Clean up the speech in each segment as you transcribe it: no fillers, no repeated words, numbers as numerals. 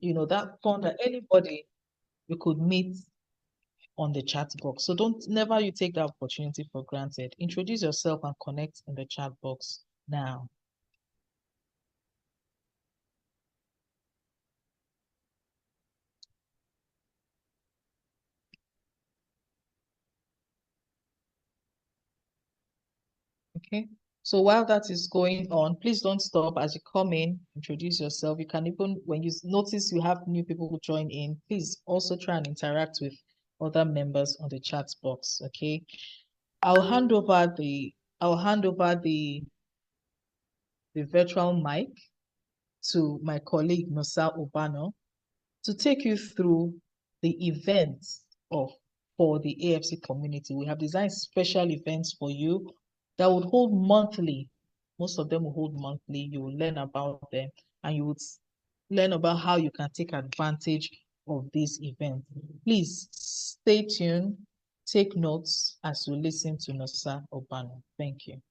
that fun that anybody you could meet on the chat box. So don't never you take that opportunity for granted. Introduce yourself and connect in the chat box now. Okay. So while that is going on, please don't stop as you come in, introduce yourself. You can even, when you notice you have new people who join in, please also try and interact with other members on the chat box. Okay. I'll hand over the I'll hand over the virtual mic to my colleague Nosa Obano to take you through the events of for the AFC community. We have designed special events for you that would hold monthly. Most of them will hold monthly. You will learn about them and you would learn about how you can take advantage of this event. Please stay tuned, take notes as you listen to Nosa Obano. Thank you.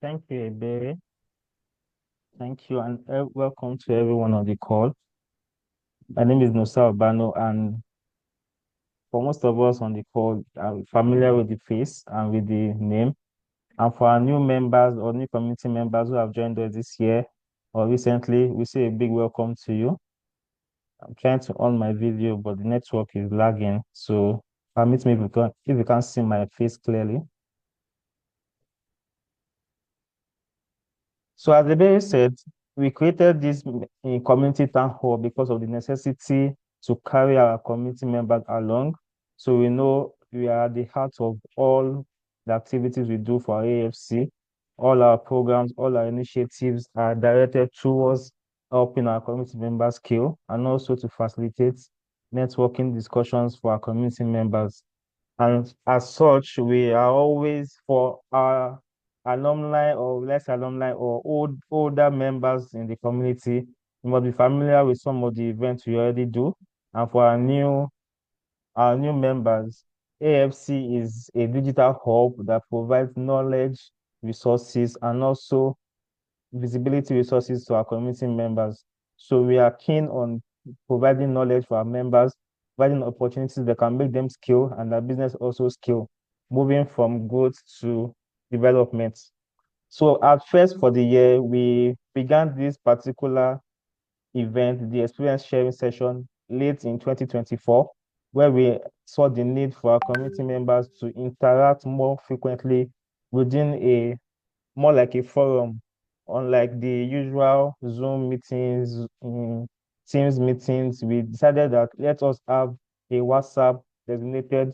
Thank you, Ebere. Thank you, and welcome to everyone on the call. My name is Nosa Obano, and for most of us on the call, are familiar with the face and with the name. And for our new members or new community members who have joined us this year or recently, we say a big welcome to you. I'm trying to on my video, but the network is lagging. So permit me if you can't see my face clearly. So as the Ebere said, we created this community town hall because of the necessity to carry our community members along. So we know we are at the heart of all the activities we do for our AFC. All our programs, all our initiatives are directed towards helping our community members scale and also to facilitate networking discussions for our community members. And as such, we are always for our alumni or less alumni or older members in the community, you must be familiar with some of the events we already do. And for our new members, AFC is a digital hub that provides knowledge, resources, and also visibility resources to our community members. So we are keen on providing knowledge for our members, providing opportunities that can make them scale and their business also scale, moving from growth to development. So at first for the year, we began this particular event, the experience sharing session, late in 2024, where we saw the need for our community members to interact more frequently within a more like a forum, unlike the usual Zoom meetings, Teams meetings. We decided that let us have a WhatsApp designated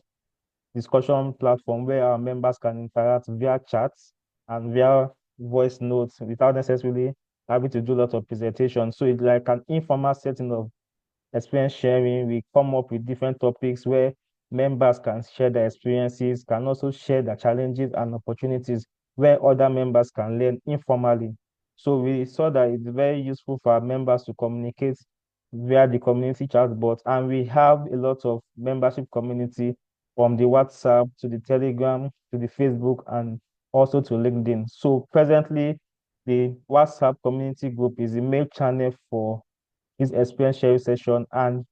discussion platform where our members can interact via chats and via voice notes without necessarily having to do a lot of presentation. So it's like an informal setting of experience sharing. We come up with different topics where members can share their experiences, can also share their challenges and opportunities where other members can learn informally. So we saw that it's very useful for our members to communicate via the community chat board, and we have a lot of membership community from the WhatsApp to the Telegram to the Facebook and also to LinkedIn. So presently, the WhatsApp community group is the main channel for this experience sharing session. And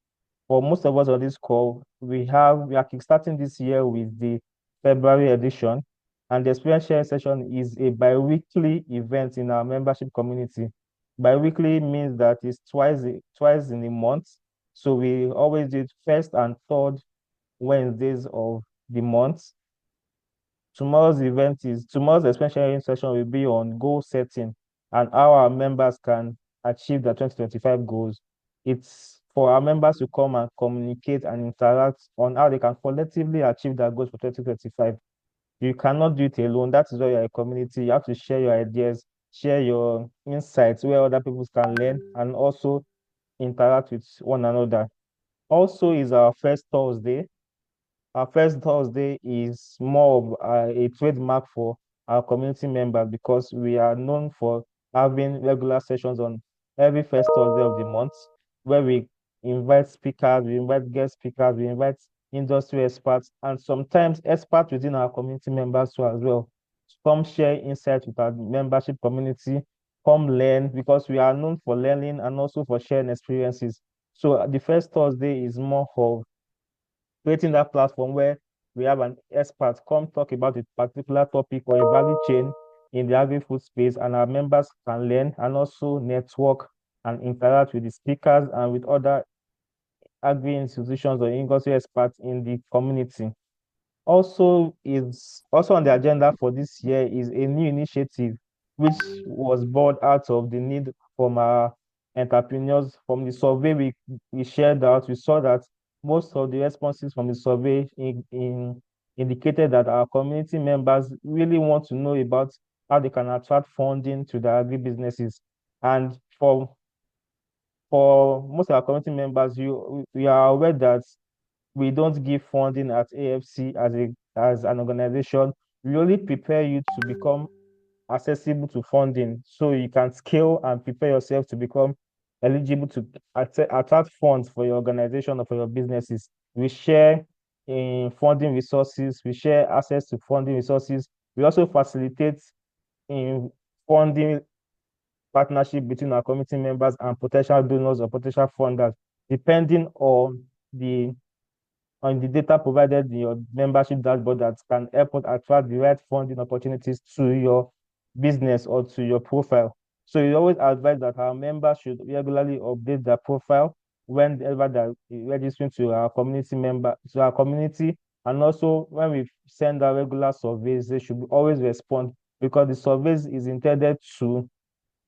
for most of us on this call, we are kickstarting this year with the February edition. And the experience sharing session is a bi-weekly event in our membership community. Bi-weekly means that it's twice in a month. So we always do it first and third Wednesdays of the month. Tomorrow's experience sharing session will be on goal setting and how our members can achieve the 2025 goals. It's for our members to come and communicate and interact on how they can collectively achieve their goals for 2025. You cannot do it alone. That is why you're a community. You have to share your ideas, share your insights where other people can learn and also interact with one another. Also is our first Thursday. Our first Thursday is more of a trademark for our community members because we are known for having regular sessions on every first Thursday of the month where we invite speakers, we invite guest speakers, we invite industry experts, and sometimes experts within our community members too as well to come share insights with our membership community come learn, because we are known for learning and also for sharing experiences. So the first Thursday is more of creating that platform where we have an expert come talk about a particular topic or a value chain in the agri-food space, and our members can learn and also network and interact with the speakers and with other agri institutions or industry experts in the community. Also on the agenda for this year is a new initiative which was born out of the need from our entrepreneurs. From the survey we shared out, we saw that most of the responses from the survey indicated that our community members really want to know about how they can attract funding to their agri businesses. And for most of our community members, we are aware that we don't give funding at AFC as an organization. We only prepare you to become accessible to funding so you can scale and prepare yourself to become eligible to attract funds for your organization or for your businesses. We share in funding resources, we share access to funding resources. We also facilitate in funding partnership between our community members and potential donors or potential funders, depending on the data provided in your membership dashboard that can help us attract the right funding opportunities to your business or to your profile. So we always advise that our members should regularly update their profile whenever they're registering to our community. And also when we send out regular surveys, they should always respond, because the surveys is intended to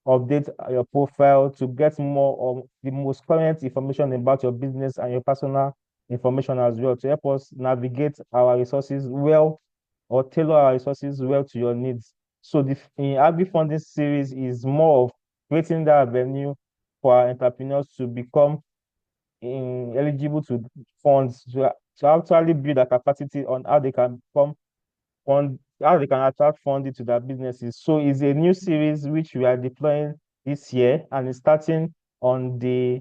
update your profile to get more of the most current information about your business and your personal information as well, to help us navigate our resources well or tailor our resources well to your needs. So the Agri Funding series is more of creating that avenue for our entrepreneurs to become eligible to funds, to actually build a capacity on how they can become how they can attract funding to their businesses. So it's a new series which we are deploying this year, and it's starting on the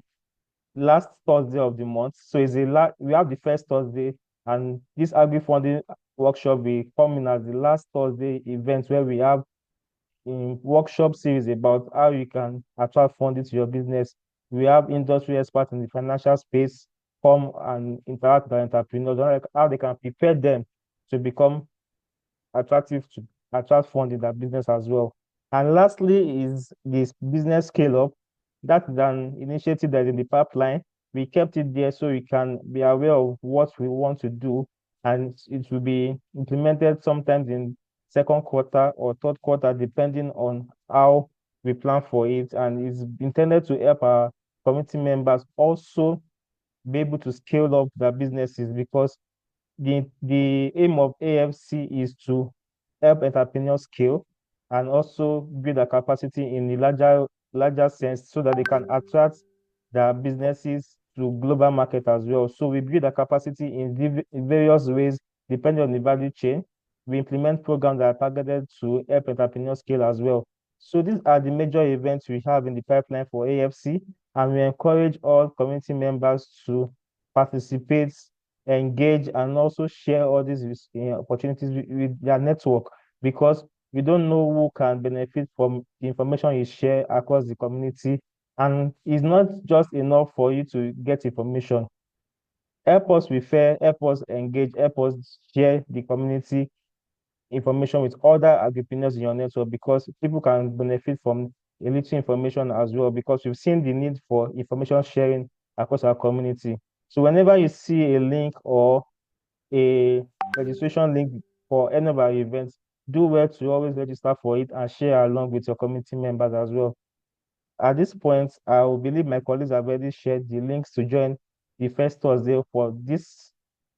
last Thursday of the month. So we have the first Thursday, and this agri funding workshop will come in as the last Thursday event, where we have in workshop series about how you can attract funding to your business. We have industry experts in the financial space come and interact with entrepreneurs, how they can prepare them to become attractive to attract fund in their business as well. And lastly is this business scale up. That is an initiative that is in the pipeline. We kept it there so we can be aware of what we want to do, and it will be implemented sometimes in second quarter or third quarter, depending on how we plan for it. And it's intended to help our community members also be able to scale up their businesses, because the aim of AFC is to help entrepreneurs scale and also build a capacity in the larger sense, so that they can attract their businesses to global market as well. So we build a capacity in various ways depending on the value chain. We implement programs that are targeted to help entrepreneurs scale as well. So these are the major events we have in the pipeline for AFC, and we encourage all community members to participate, engage, and also share all these opportunities with their network, because we don't know who can benefit from the information you share across the community. And it's not just enough for you to get information. Help us refer, help us engage, help us share the community information with other entrepreneurs in your network, because people can benefit from a little information as well, because we've seen the need for information sharing across our community. So whenever you see a link or a registration link for any of our events, do well to always register for it and share along with your community members as well. At this point, I will believe my colleagues have already shared the links to join the first Thursday for this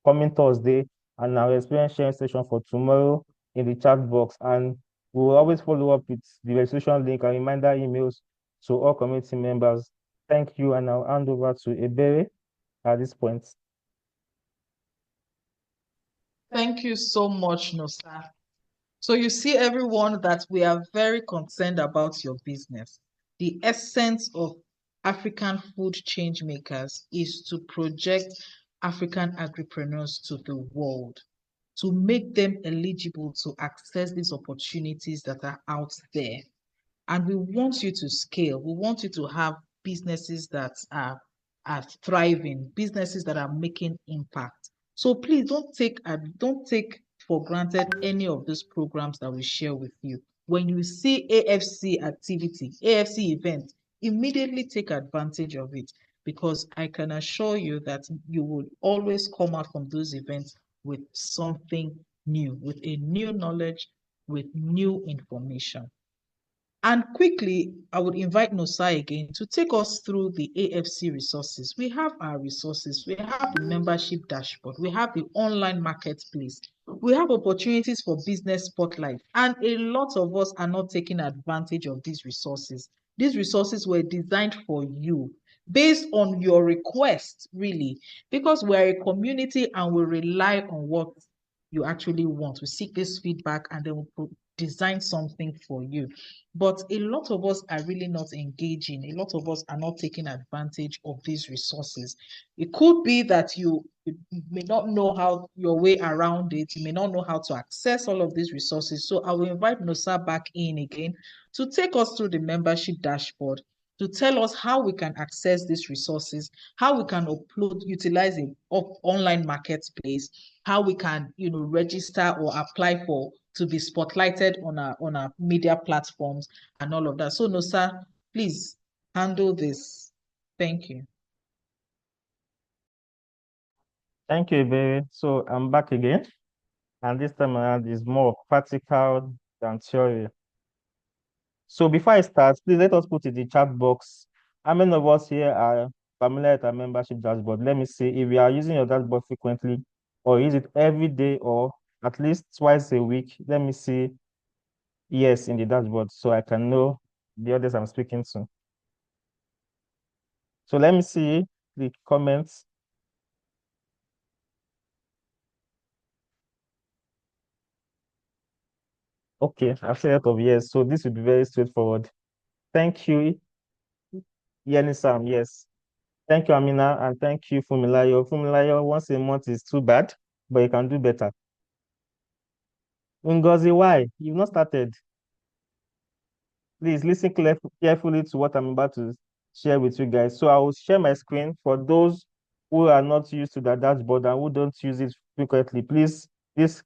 coming Thursday, and our experience sharing session for tomorrow in the chat box. And we will always follow up with the registration link and reminder emails to all community members. Thank you, and I'll hand over to Ebere at this point. Thank you so much, Nosa. So you see, everyone, that we are very concerned about your business. The essence of African food change makers is to project African agripreneurs to the world, to make them eligible to access these opportunities that are out there. And we want you to scale. We want you to have businesses that are thriving, businesses that are making impact. So please don't take for granted any of these programs that we share with you. When you see AFC activity, AFC event, immediately take advantage of it, because I can assure you that you will always come out from those events with something new, with a new knowledge, with new information. And quickly, I would invite Nosai again to take us through the AFC resources. We have our resources, we have the membership dashboard, we have the online marketplace, we have opportunities for business spotlight, and a lot of us are not taking advantage of these resources. These resources were designed for you based on your request, really, because we're a community and we rely on what you actually want. We seek this feedback and then we'll design something for you. But a lot of us are really not engaging. A lot of us are not taking advantage of these resources. It could be that you may not know how your way around it. You may not know how to access all of these resources. So I will invite Nosa back in again to take us through the membership dashboard, to tell us how we can access these resources, how we can upload, utilize an online marketplace, how we can, register or apply for to be spotlighted on our media platforms and all of that. So Nosa, please handle this. Thank you. Thank you, Ibe. So I'm back again, and this time around is more practical than theory. So before I start, please let us put in the chat box how many of us here are familiar with our membership dashboard. Let me see if we are using your dashboard frequently, or use it every day, or at least twice a week. Let me see yes in the dashboard so I can know the others I'm speaking to. So let me see the comments. Okay, I've said a lot of yes, so this will be very straightforward. Thank you, Yenisam. Yes. Thank you, Amina, and thank you, Fumilayo. Fumilayo, once a month is too bad, but you can do better. Ngozi, why? You've not started. Please listen carefully to what I'm about to share with you guys. So I will share my screen for those who are not used to the dashboard and who don't use it frequently. Please, this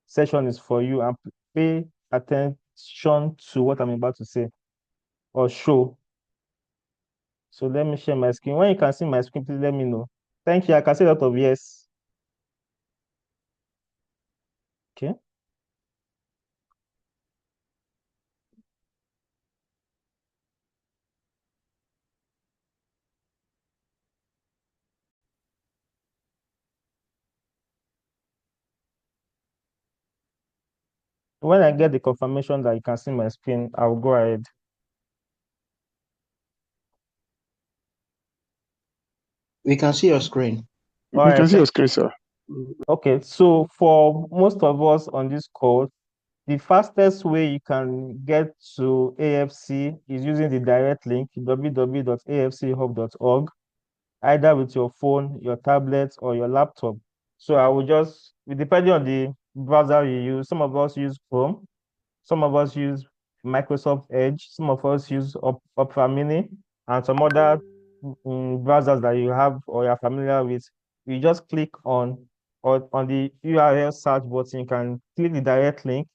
session is for you, and pay attention to what I'm about to say or show. So let me share my screen. When you can see my screen, please let me know. Thank you. I can see a lot of yes. Okay. When I get the confirmation that you can see my screen, I'll go ahead. We can see your screen. All We right. can see your screen, sir. Okay, so for most of us on this call, the fastest way you can get to AFC is using the direct link www.afchub.org, either with your phone, your tablet, or your laptop. So I will just, depending on the browser you use, some of us use Chrome, some of us use Microsoft Edge, some of us use Opera Mini, and some other browsers that you have or you're familiar with. You just click on the URL search button. You can click the direct link.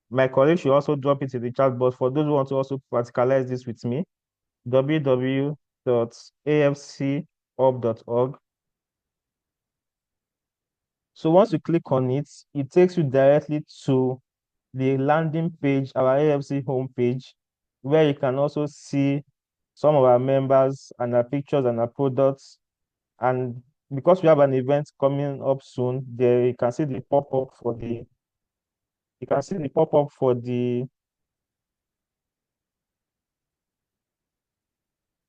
My colleague should also drop it in the chat box for those who want to also practicalize this with me. www.afchub.org. So once you click on it, it takes you directly to the landing page, our AFC homepage, where you can also see some of our members and our pictures and our products. And because we have an event coming up soon, there you can see the pop-up for the you can see the pop-up for the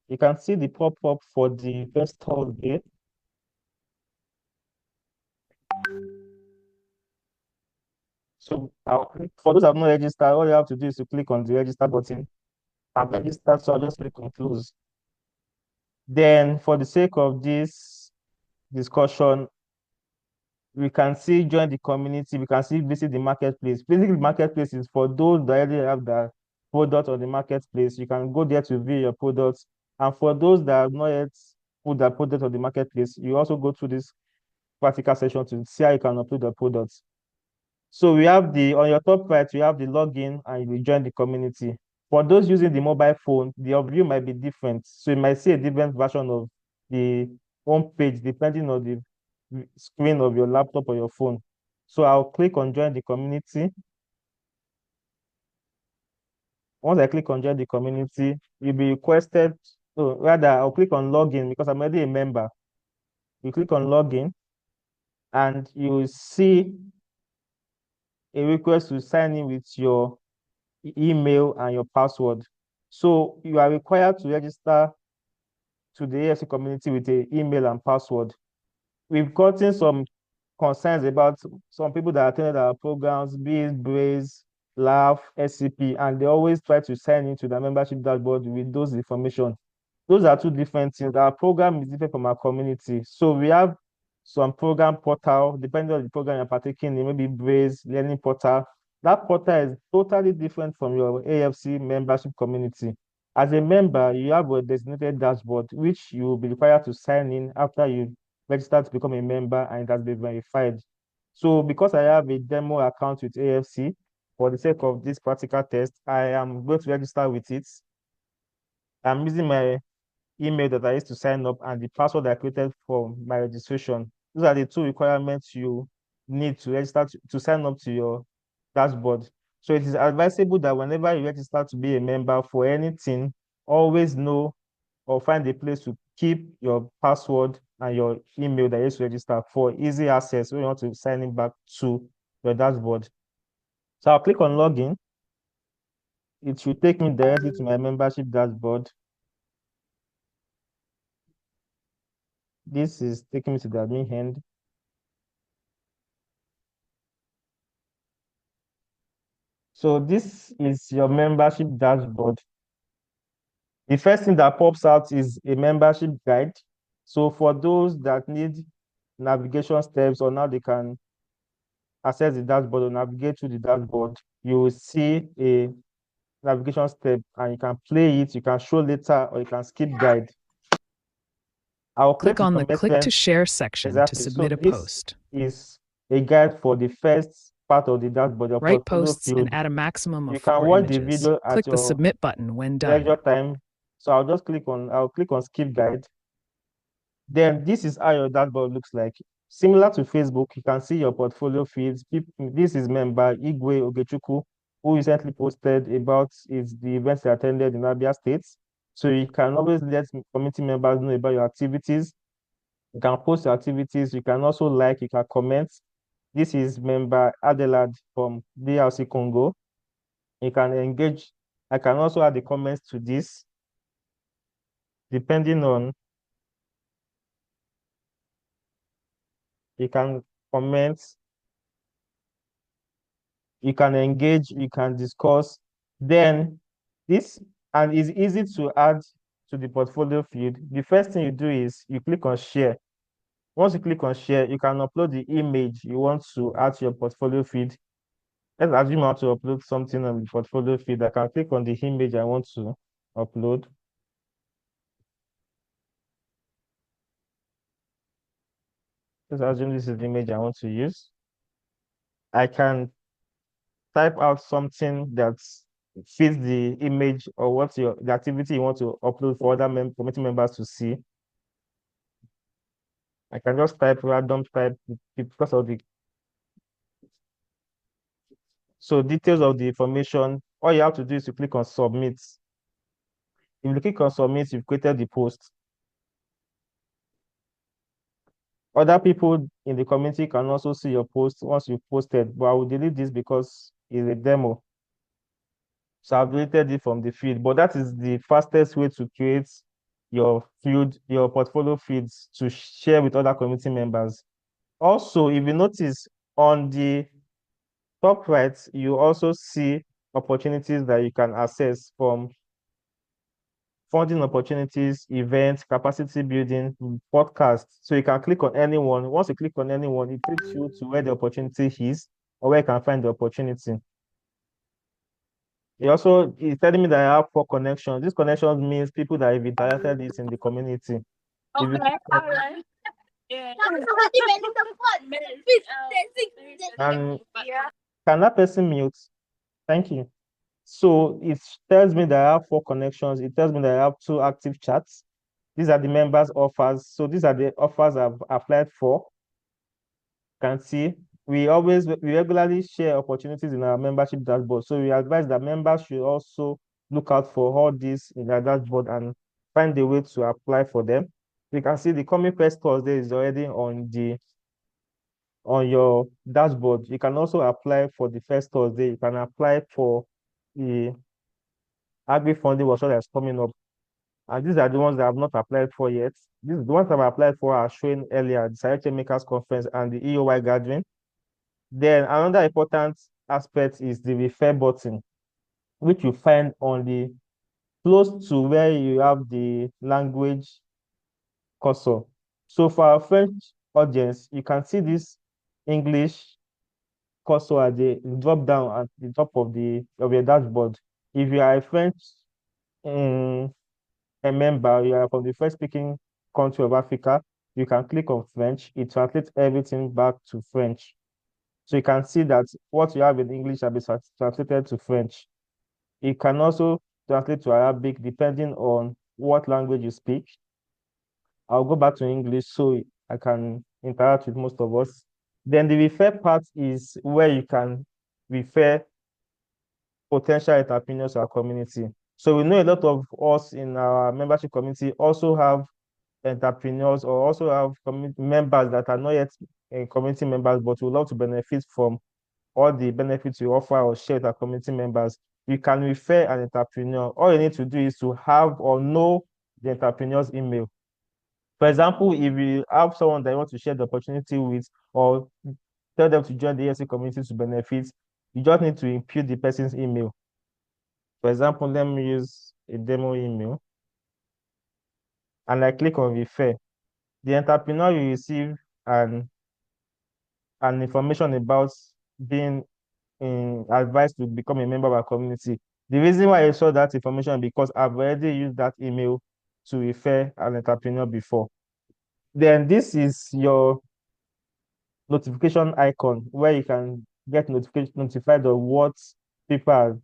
you can see the pop-up for the first Thursday. So for those who have not registered, all you have to do is to click on the register button. I've registered, so I'll just click on close. Then for the sake of this discussion, we can see join the community, we can see visit the marketplace. Basically, the marketplace is for those that already have the product on the marketplace. You can go there to view your products. And for those that have not yet put their product on the marketplace, you also go through this practical session to see how you can upload the products. So we have on your top right, you have the login and you join the community. For those using the mobile phone, the view might be different. So you might see a different version of the home page depending on the screen of your laptop or your phone. So I'll click on join the community. Once I click on join the community, you'll be requested, rather I'll click on login because I'm already a member. You click on login and you will see a request to sign in with your email and your password. So you are required to register to the AFC community with an email and password. We've gotten some concerns about some people that attended our programs, be it Braze, Laugh, SCP, and they always try to sign into the membership dashboard with those information. Those are two different things. Our program is different from our community. So we have some program portal, depending on the program you're partaking in, maybe Braze, Learning Portal. That portal is totally different from your AFC membership community. As a member, you have a designated dashboard, which you will be required to sign in after you register to become a member and it has been verified. So because I have a demo account with AFC, for the sake of this practical test, I am going to register with it. I'm using my email that I used to sign up and the password I created for my registration. Those are the two requirements you need to register to sign up to your dashboard. So it is advisable that whenever you register to be a member for anything, always know or find a place to keep your password and your email that you used to register for easy access when you want to sign in back to your dashboard. So I'll click on login. It should take me directly to my membership dashboard. This is taking me to the admin end. So this is your membership dashboard. The first thing that pops out is a membership guide. So for those that need navigation steps or now they can access the dashboard or navigate through the dashboard, you will see a navigation step and you can play it, you can show later, or you can skip guide. I'll Click on the Click to Share section to exactly. submit So a this post. is a guide for the first part of the dashboard. Your Write portfolio posts field. and add a maximum You of can 4 watch the images. video at Click the your Submit button when leisure done. time. So I'll click on skip guide. Then this is how your dashboard looks like. Similar to Facebook, you can see your portfolio feeds. This is member Igwe Ogechukwu, who recently posted about the events he attended in Abia State. So you can always let community members know about your activities. You can post your activities. You can also like, you can comment. This is member Adelad from DRC Congo. You can engage. I can also add the comments to this, depending on, you can comment, you can engage, you can discuss. Then this, and it's easy to add to the portfolio field. The first thing you do is you click on share. Once you click on share, you can upload the image you want to add to your portfolio feed. Let's assume I want to upload something on the portfolio feed. I can click on the image I want to upload. Let's assume this is the image I want to use. I can type out something that fits the image or what's the activity you want to upload for other committee members to see. I can just type random type because of the details of the information. All you have to do is to click on submit. If you click on submit, you've created the post. Other people in the community can also see your post once you've posted, but I will delete this because it's a demo. So I've deleted it from the feed, but that is the fastest way to create your portfolio feeds to share with other community members. Also, if you notice on the top right, you also see opportunities that you can access from funding opportunities, events, capacity building, podcasts. So you can click on anyone. Once you click on anyone, it takes you to where the opportunity is or where you can find the opportunity. It's telling me that I have 4 connections. These connections means people that have interacted this in the community. If you click on and can that person mute? Thank you. So it tells me that I have 4 connections. It tells me that I have 2 active chats. These are the members' offers. So these are the offers I've applied for. Can see we regularly share opportunities in our membership dashboard. So we advise that members should also look out for all this in their dashboard and find a way to apply for them. You can see the coming first Thursday is already on your dashboard. You can also apply for the first Thursday. You can apply for the agri-funding workshop that's coming up. And these are the ones that I have not applied for yet. The ones I've applied for are showing earlier, the Science Makers Conference and the EOY gathering. Then another important aspect is the refer button, which you find on the close to where you have the language cursor. So for our French audience, you can see this English cursor at the drop down at the top of your dashboard. If you are a French a member, you are from the first speaking country of Africa, you can click on French. It translates everything back to French. So you can see that what you have in English has been translated to French. It can also translate to Arabic depending on what language you speak. I'll go back to English so I can interact with most of us. Then the refer part is where you can refer potential entrepreneurs to our community. So we know a lot of us in our membership community also have entrepreneurs or also have community members that are not yet community members, but would love to benefit from all the benefits we offer or share with our community members. You can refer an entrepreneur. All you need to do is to have or know the entrepreneur's email. For example, if you have someone that you want to share the opportunity with or tell them to join the ESC community to benefit, you just need to input the person's email. For example, let me use a demo email and I click on refer. The entrepreneur will receive an information about being advised to become a member of our community. The reason why I saw that information because I've already used that email to refer an entrepreneur before. Then this is your notification icon where you can get notified of what people have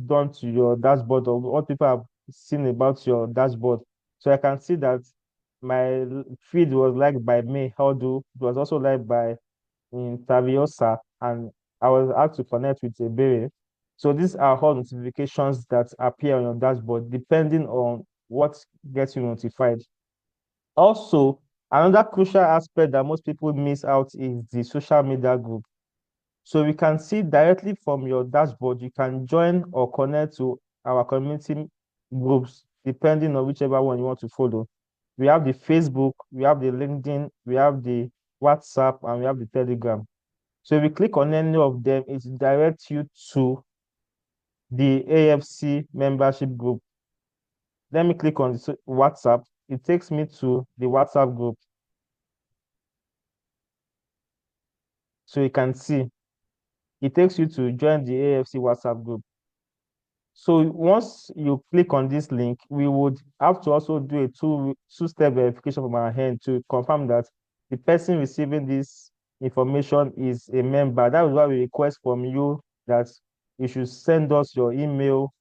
done to your dashboard or what people have seen about your dashboard. So I can see that my feed was liked by me, Howdo. It was also liked by Taviosa, and I was asked to connect with Ebere. So these are all notifications that appear on your dashboard depending on what gets you notified. Also, another crucial aspect that most people miss out is the social media group. So we can see directly from your dashboard, you can join or connect to our community groups, depending on whichever one you want to follow. We have the Facebook, we have the LinkedIn, we have the WhatsApp, and we have the Telegram. So if you click on any of them, it directs you to the AFC membership group. Let me click on WhatsApp. It takes me to the WhatsApp group. So you can see, it takes you to join the AFC WhatsApp group. So once you click on this link, we would have to also do a two-step verification from our hand to confirm that the person receiving this information is a member. That is why we request from you that you should send us your email,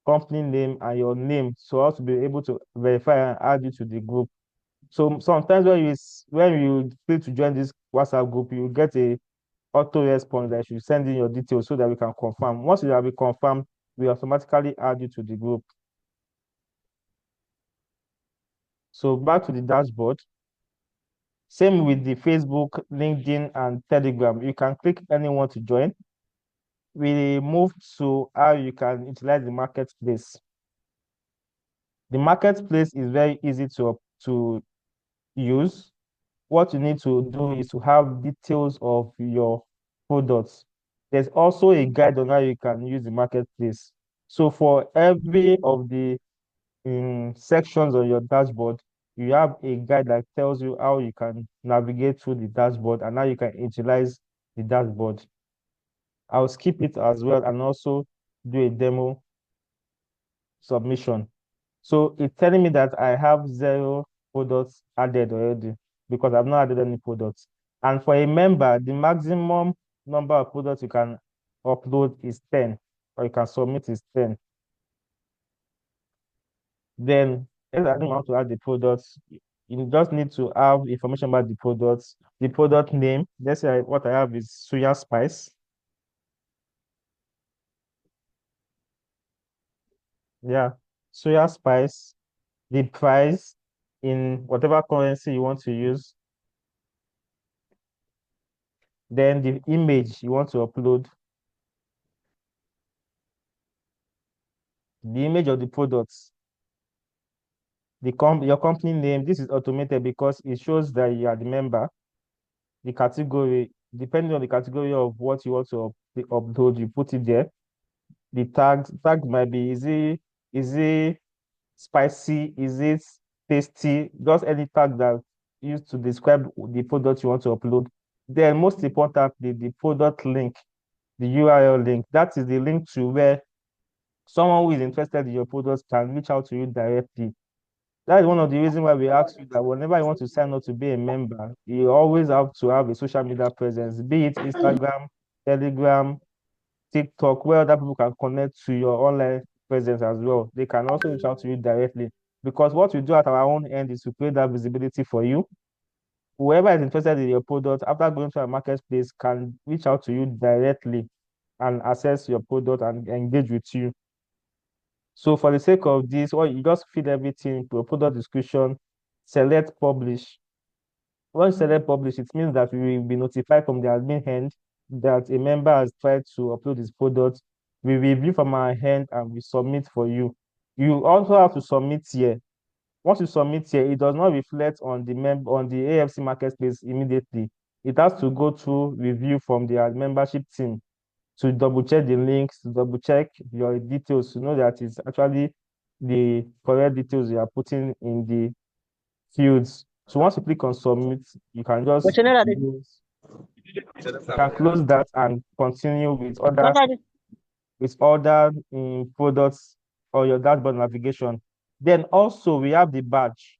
company name, and your name so us to be able to verify and add you to the group. So sometimes when you click to join this WhatsApp group, you get a auto response that you should send in your details so that we can confirm. Once you have been confirmed, we automatically add you to the group. So back to the dashboard. Same with the Facebook, LinkedIn, and Telegram. You can click anyone to join. We move to how you can utilize the marketplace. The marketplace is very easy to use. What you need to do is to have details of your products. There's also a guide on how you can use the marketplace. So for every of the sections on your dashboard, you have a guide that tells you how you can navigate through the dashboard and how you can utilize the dashboard. I'll skip it as well and also do a demo submission. So it's telling me that I have 0 products added already because I've not added any products. And for a member, the maximum number of products you can upload is 10, or you can submit is 10. Then, if I don't want to add the products, you just need to have information about the products, the product name. Let's say what I have is soya spice. Yeah, soya spice, the price in whatever currency you want to use, then the image you want to upload, the image of the products, your company name. This is automated because it shows that you are the member. The category, depending on the category of what you want to upload, you put it there. The tag might be is it spicy, is it tasty, just any tag that used to describe the product you want to upload. Then most importantly, the product link, the URL link. That is the link to where someone who is interested in your products can reach out to you directly. That is one of the reasons why we ask you that whenever you want to sign up to be a member, you always have to have a social media presence, be it Instagram, Telegram, TikTok, where other people can connect to your online presence as well. They can also reach out to you directly. Because what we do at our own end is to create that visibility for you. Whoever is interested in your product, after going to a marketplace, can reach out to you directly and access your product and engage with you. So for the sake of this, or you just fill everything to a product description, select publish. Once you select publish, it means that we will be notified from the admin end that a member has tried to upload his product. We review from our end and we submit for you. You also have to submit here. Once you submit here, it does not reflect on the AFC marketplace immediately. It has to go through review from the membership team to double check the links, to double check your details to know that it's actually the correct details you are putting in the fields. So once you click on submit, you can just close that and continue with other products or your dashboard navigation. Then also we have the badge.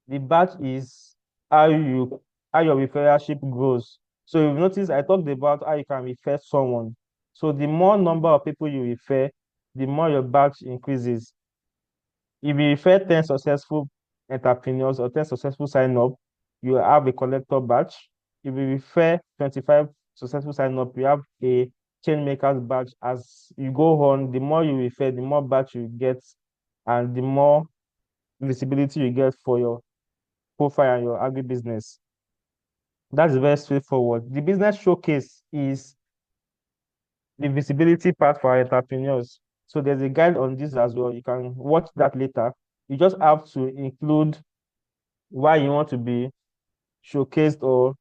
The badge is how your referralship grows. So you've noticed I talked about how you can refer someone. So the more number of people you refer, the more your badge increases. If you refer 10 successful entrepreneurs or 10 successful sign up, you have a collector badge. If you refer 25 successful sign up, you have a chain makers badge. As you go on, the more you refer, the more badge you get, and the more visibility you get for your profile and your agribusiness. That's very straightforward. The business showcase is the visibility part for our entrepreneurs. So there's a guide on this as well. You can watch that later. You just have to include why you want to be showcased or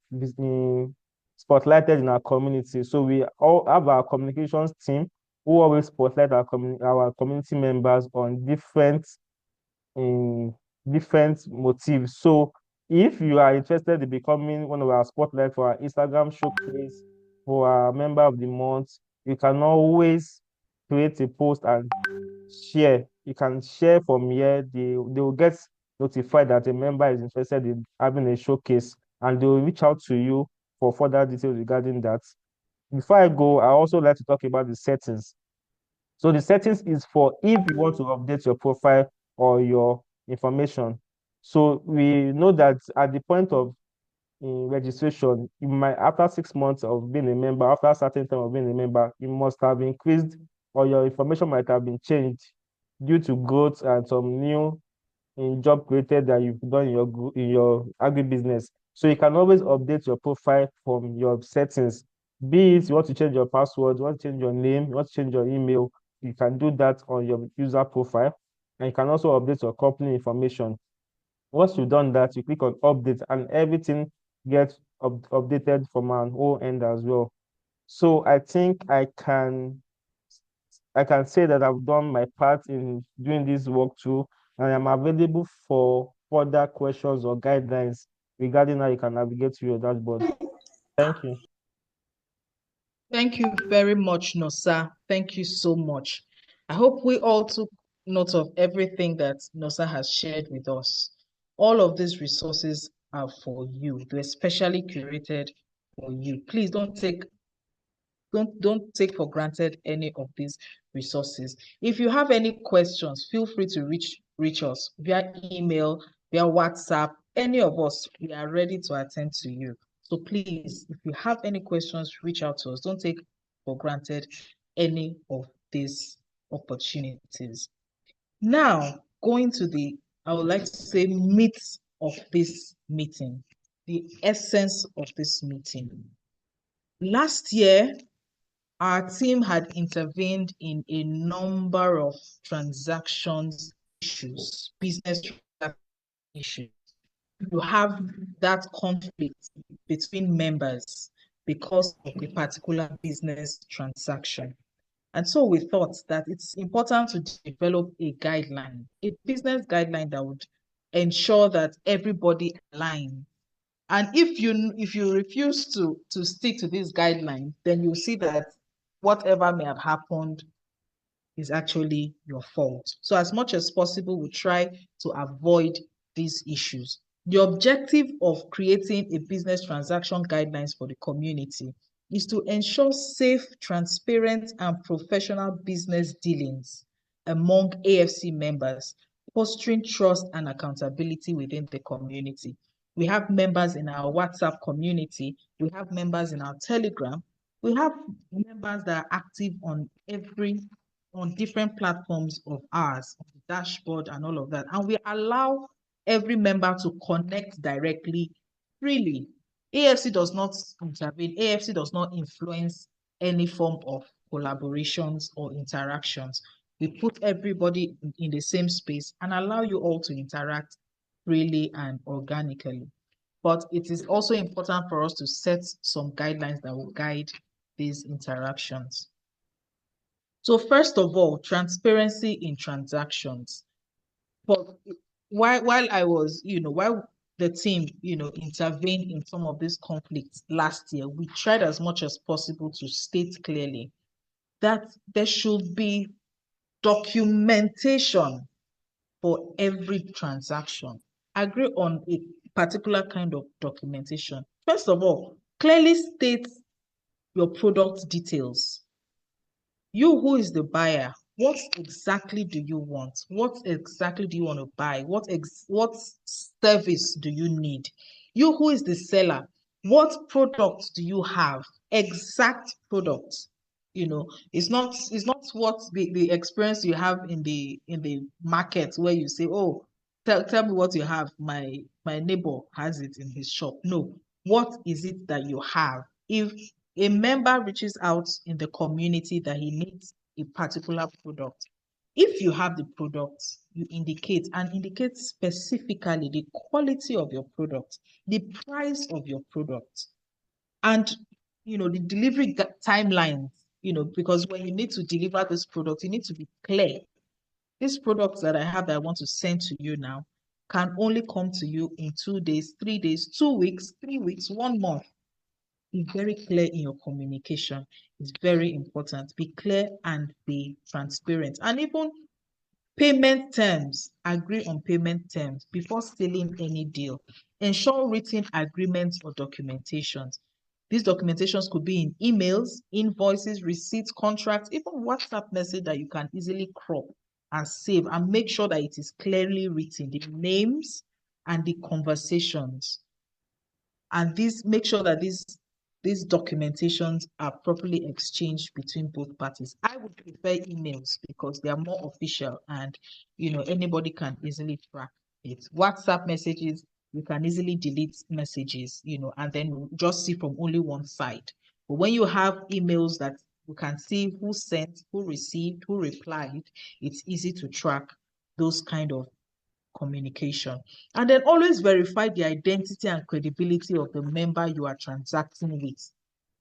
spotlighted in our community. So we all have our communications team who always spotlight our community members on in different motives. So if you are interested in becoming one of our spotlight for our Instagram showcase, for our member of the month, you can always create a post and share. You can share from here. They will get notified that a member is interested in having a showcase and they will reach out to you for further details regarding that. Before I go, I also like to talk about the settings. So the settings is for if you want to update your profile or your information. So we know that at the point of registration, you might, after 6 months of being a member, after a certain time of being a member, you must have increased or your information might have been changed due to growth and some new job created that you've done in your agribusiness. So you can always update your profile from your settings. Be it you want to change your password, you want to change your name, you want to change your email, you can do that on your user profile. And you can also update your company information. Once you've done that, you click on update and everything gets updated from our whole end as well. So I think I can say that I've done my part in doing this work too, and I'm available for further questions or guidelines regarding how you can navigate through your dashboard. Thank you. Thank you very much, Nosa. Thank you so much. I hope we all took note of everything that Nosa has shared with us. All of these resources are for you. They're specially curated for you. Please don't take for granted any of these resources. If you have any questions, feel free to reach us via email, via WhatsApp, any of us. We are ready to attend to you. So please, if you have any questions, reach out to us. Don't take for granted any of these opportunities. Now, going to I would like to say, meat of this meeting, the essence of this meeting. Last year, our team had intervened in a number of transactions issues, business issues. You have that conflict between members because of a particular business transaction. And so we thought that it's important to develop a guideline, a business guideline that would ensure that everybody aligns. And if you refuse to stick to this guideline, then you'll see that whatever may have happened is actually your fault. So as much as possible, we try to avoid these issues. The objective of creating a business transaction guidelines for the community is to ensure safe, transparent, and professional business dealings among AFC members, fostering trust and accountability within the community. We have members in our WhatsApp community, we have members in our Telegram, we have members that are active on different platforms of ours, the dashboard and all of that. And we allow every member to connect directly, freely. AFC does not intervene. AFC does not influence any form of collaborations or interactions. We put everybody in the same space and allow you all to interact freely and organically. But it is also important for us to set some guidelines that will guide these interactions. So first of all, transparency in transactions. But while I was, while the team, intervened in some of these conflicts last year, we tried as much as possible to state clearly that there should be documentation for every transaction. Agree on a particular kind of documentation. First of all, clearly state your product details. You who is the buyer, what exactly do you want? What exactly do you want to buy? What service do you need? You who is the seller, what product do you have? Exact products. It's not what the experience you have in the market where you say, oh, tell me what you have. My neighbor has it in his shop. No, what is it that you have? If a member reaches out in the community that he needs a particular product, if you have the product, you indicate specifically the quality of your product, the price of your product, and the delivery timelines, because when you need to deliver this product, you need to be clear. This product that I have that I want to send to you now can only come to you in 2 days, 3 days, 2 weeks, 3 weeks, 1 month. Be very clear in your communication. It's very important. Be clear and be transparent. And even payment terms, agree on payment terms before sealing any deal. Ensure written agreements or documentations. These documentations could be in emails, invoices, receipts, contracts, even WhatsApp message that you can easily crop and save, and make sure that it is clearly written, the names and the conversations. And make sure that these documentations are properly exchanged between both parties. I would prefer emails because they are more official and anybody can easily track it. WhatsApp messages, you can easily delete messages, and then just see from only one side. But when you have emails that you can see who sent, who received, who replied, it's easy to track those kind of communication. And then always verify the identity and credibility of the member you are transacting with.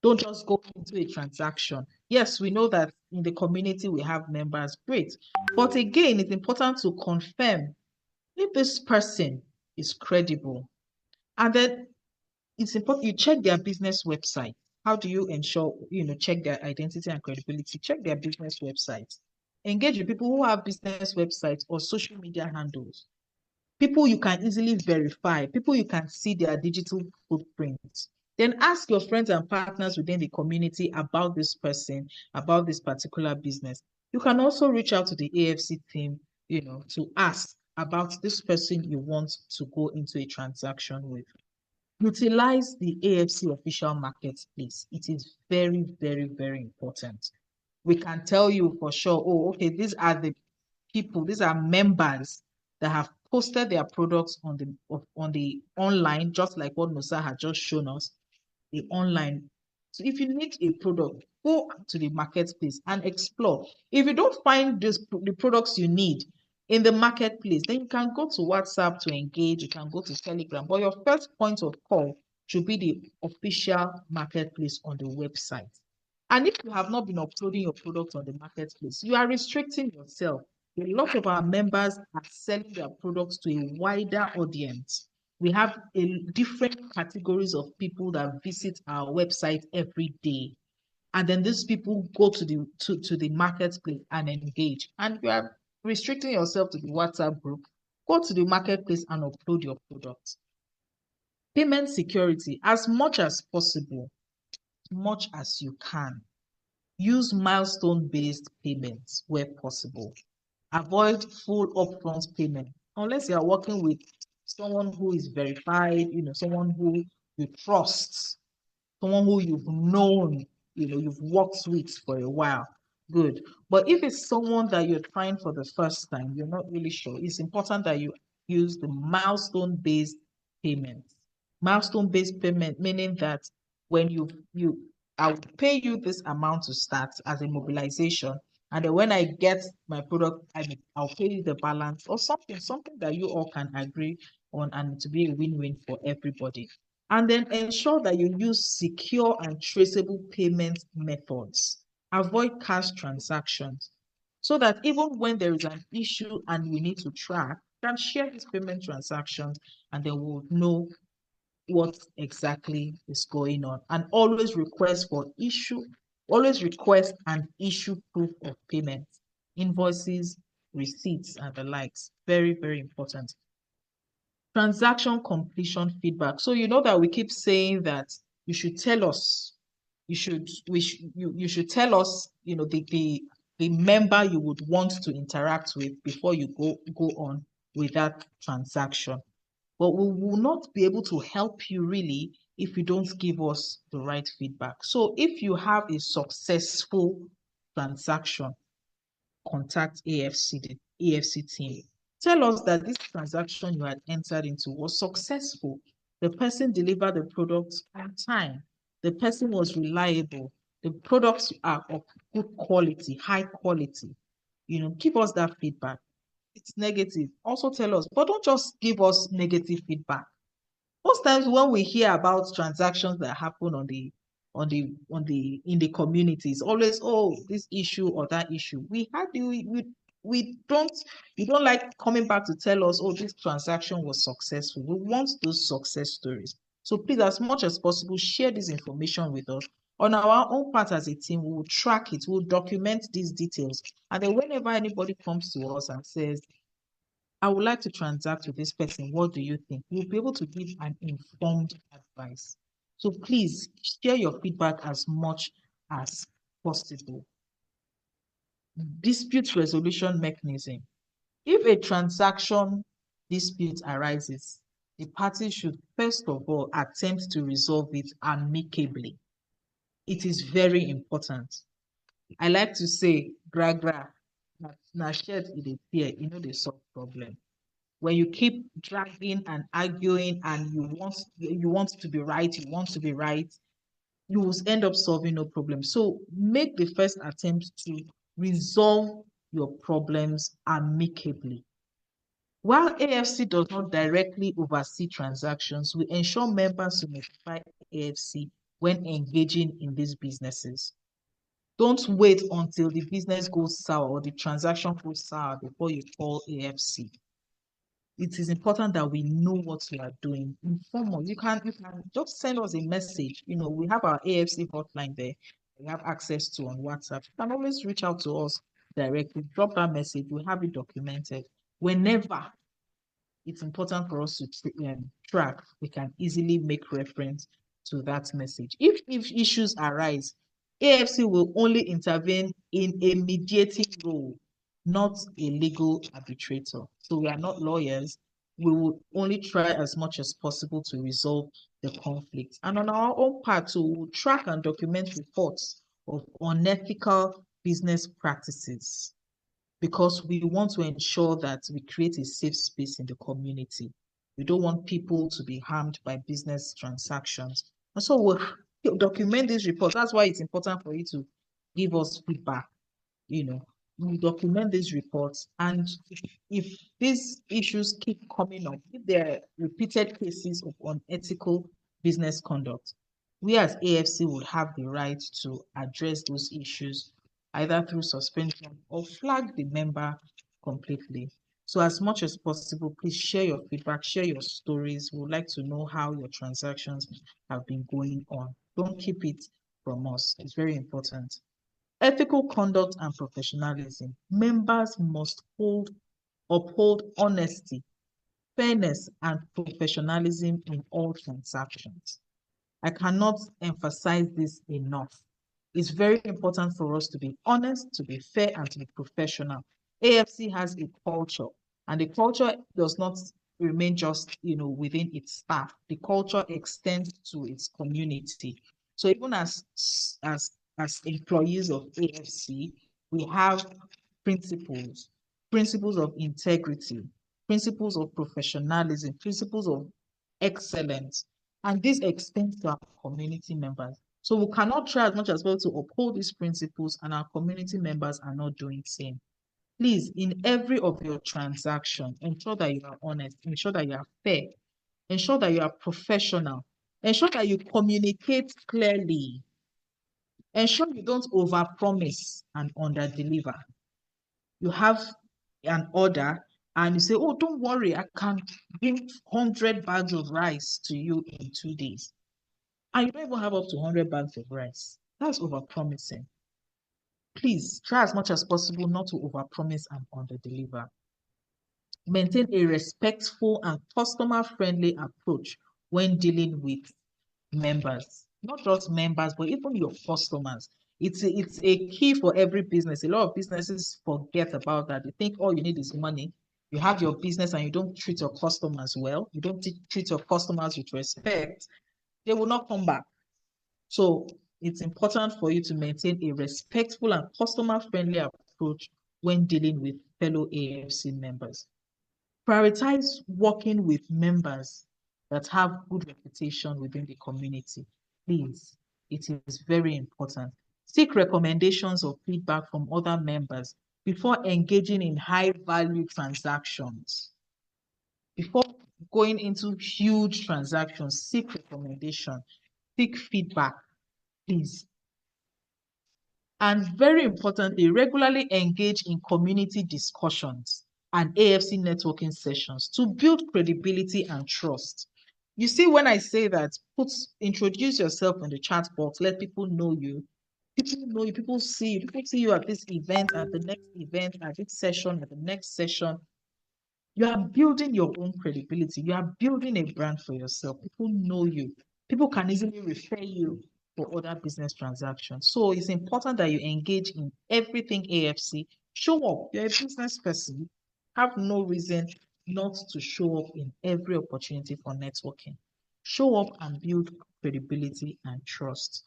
Don't just go into a transaction. Yes, we know that in the community we have members, great. But again, it's important to confirm if this person is credible. And then it's important you check their business website. How do you ensure, check their identity and credibility? Check their business websites. Engage with people who have business websites or social media handles. People you can easily verify, people you can see their digital footprints. Then ask your friends and partners within the community about this person, about this particular business. You can also reach out to the AFC team, to ask about this person you want to go into a transaction with. Utilize the AFC official marketplace. It is very, very, very important. We can tell you for sure, oh, okay, these are the people, these are members that have posted their products on the online, just like what Musa had just shown us, the online. So if you need a product, go to the marketplace and explore. If you don't find the products you need in the marketplace, then you can go to WhatsApp to engage, you can go to Telegram, but your first point of call should be the official marketplace on the website. And if you have not been uploading your product on the marketplace, you are restricting yourself. A lot of our members are selling their products to a wider audience. We have different categories of people that visit our website every day. And then these people go to the marketplace and engage. And you are restricting yourself to the WhatsApp group. Go to the marketplace and upload your products. Payment security, as much as possible, as much as you can. Use milestone-based payments where possible. Avoid full upfront payment unless you are working with someone who is verified, someone who you trust, someone who you've known, you've worked with for a while. Good. But if it's someone that you're trying for the first time, you're not really sure, it's important that you use the milestone-based payment. Milestone-based payment, meaning that when I will pay you this amount to start as a mobilization, and then when I get my product, I'll pay you the balance or something that you all can agree on and to be a win-win for everybody. And then ensure that you use secure and traceable payment methods. Avoid cash transactions so that even when there is an issue and we need to track, we can share these payment transactions and then we'll know what exactly is going on. And always request and issue proof of payment, invoices, receipts, and the likes. Very, very important. Transaction completion feedback. So you know that we keep saying that you should tell us, you should tell us, the member you would want to interact with before you go on with that transaction. But we will not be able to help you really if you don't give us the right feedback. So if you have a successful transaction, contact the AFC team. Tell us that this transaction you had entered into was successful. The person delivered the product on time. The person was reliable. The products are of good quality, high quality. Give us that feedback. It's negative, also tell us, but don't just give us negative feedback. Most times when we hear about transactions that happen in the communities, always, oh, this issue or that issue. We don't, you don't like coming back to tell us, oh, this transaction was successful. We want those success stories. So please, as much as possible, share this information with us. On our own part as a team, we will track it, we'll document these details. And then whenever anybody comes to us and says, I would like to transact with this person, what do you think? We'll be able to give an informed advice. So please share your feedback as much as possible. Dispute resolution mechanism. If a transaction dispute arises, the parties should first of all attempt to resolve it amicably. It is very important. I like to say, gra gra, na shared in the fear, they solve problem. When you keep dragging and arguing and you want to be right, you will end up solving no problem. So make the first attempt to resolve your problems amicably. While AFC does not directly oversee transactions, we ensure members to notify AFC when engaging in these businesses. Don't wait until the business goes sour or the transaction goes sour before you call AFC. it is important that we know what you are doing. Inform us. You can just send us a message. We have our AFC hotline there. We have access to on WhatsApp. You can always reach out to us directly. Drop that message. We have it documented. Whenever it's important for us to track, we can easily make reference to that message. If issues arise, AFC will only intervene in a mediating role, not a legal arbitrator. So we are not lawyers. We will only try as much as possible to resolve the conflict. And on our own part, we will track and document reports of unethical business practices, because we want to ensure that we create a safe space in the community. We don't want people to be harmed by business transactions. And so we'll document these reports. That's why it's important for you to give us feedback. We document these reports, and if these issues keep coming up, if there are repeated cases of unethical business conduct, we as AFC would have the right to address those issues either through suspension or flag the member completely. So as much as possible, please share your feedback, share your stories. We would like to know how your transactions have been going on. Don't keep it from us. It's very important. Ethical conduct and professionalism. Members must uphold honesty, fairness, and professionalism in all transactions. I cannot emphasize this enough. It's very important for us to be honest, to be fair, and to be professional. AFC has a culture, and the culture does not remain just within its staff. The culture extends to its community. So even as employees of AFC, we have principles of integrity, principles of professionalism, principles of excellence, and this extends to our community members. So we cannot try as much as well to uphold these principles and our community members are not doing the same. Please, in every of your transactions, ensure that you are honest, ensure that you are fair, ensure that you are professional, ensure that you communicate clearly, ensure you don't overpromise and underdeliver. You have an order and you say, oh, don't worry, I can bring 100 bags of rice to you in 2 days. And you don't even have up to 100 bags of rice. That's overpromising. Please try as much as possible not to overpromise and underdeliver. Maintain a respectful and customer-friendly approach when dealing with members. Not just members, but even your customers. It's a key for every business. A lot of businesses forget about that. They think all you need is money. You have your business and you don't treat your customers well. You don't treat your customers with respect. They will not come back. So it's important for you to maintain a respectful and customer-friendly approach when dealing with fellow AFC members. Prioritize working with members that have good reputation within the community. Please, it is very important. Seek recommendations or feedback from other members before engaging in high-value transactions. Before going into huge transactions, seek recommendation, seek feedback, please. And very importantly, regularly engage in community discussions and AFC networking sessions to build credibility and trust. You see, when I say that, introduce yourself in the chat box, let people know you. People know you, people see you at this event, at the next event, at this session, at the next session. You are building your own credibility. You are building a brand for yourself. People know you. People can easily refer you for other business transactions. So it's important that you engage in everything AFC. Show up. You're a business person. Have no reason not to show up in every opportunity for networking. Show up and build credibility and trust.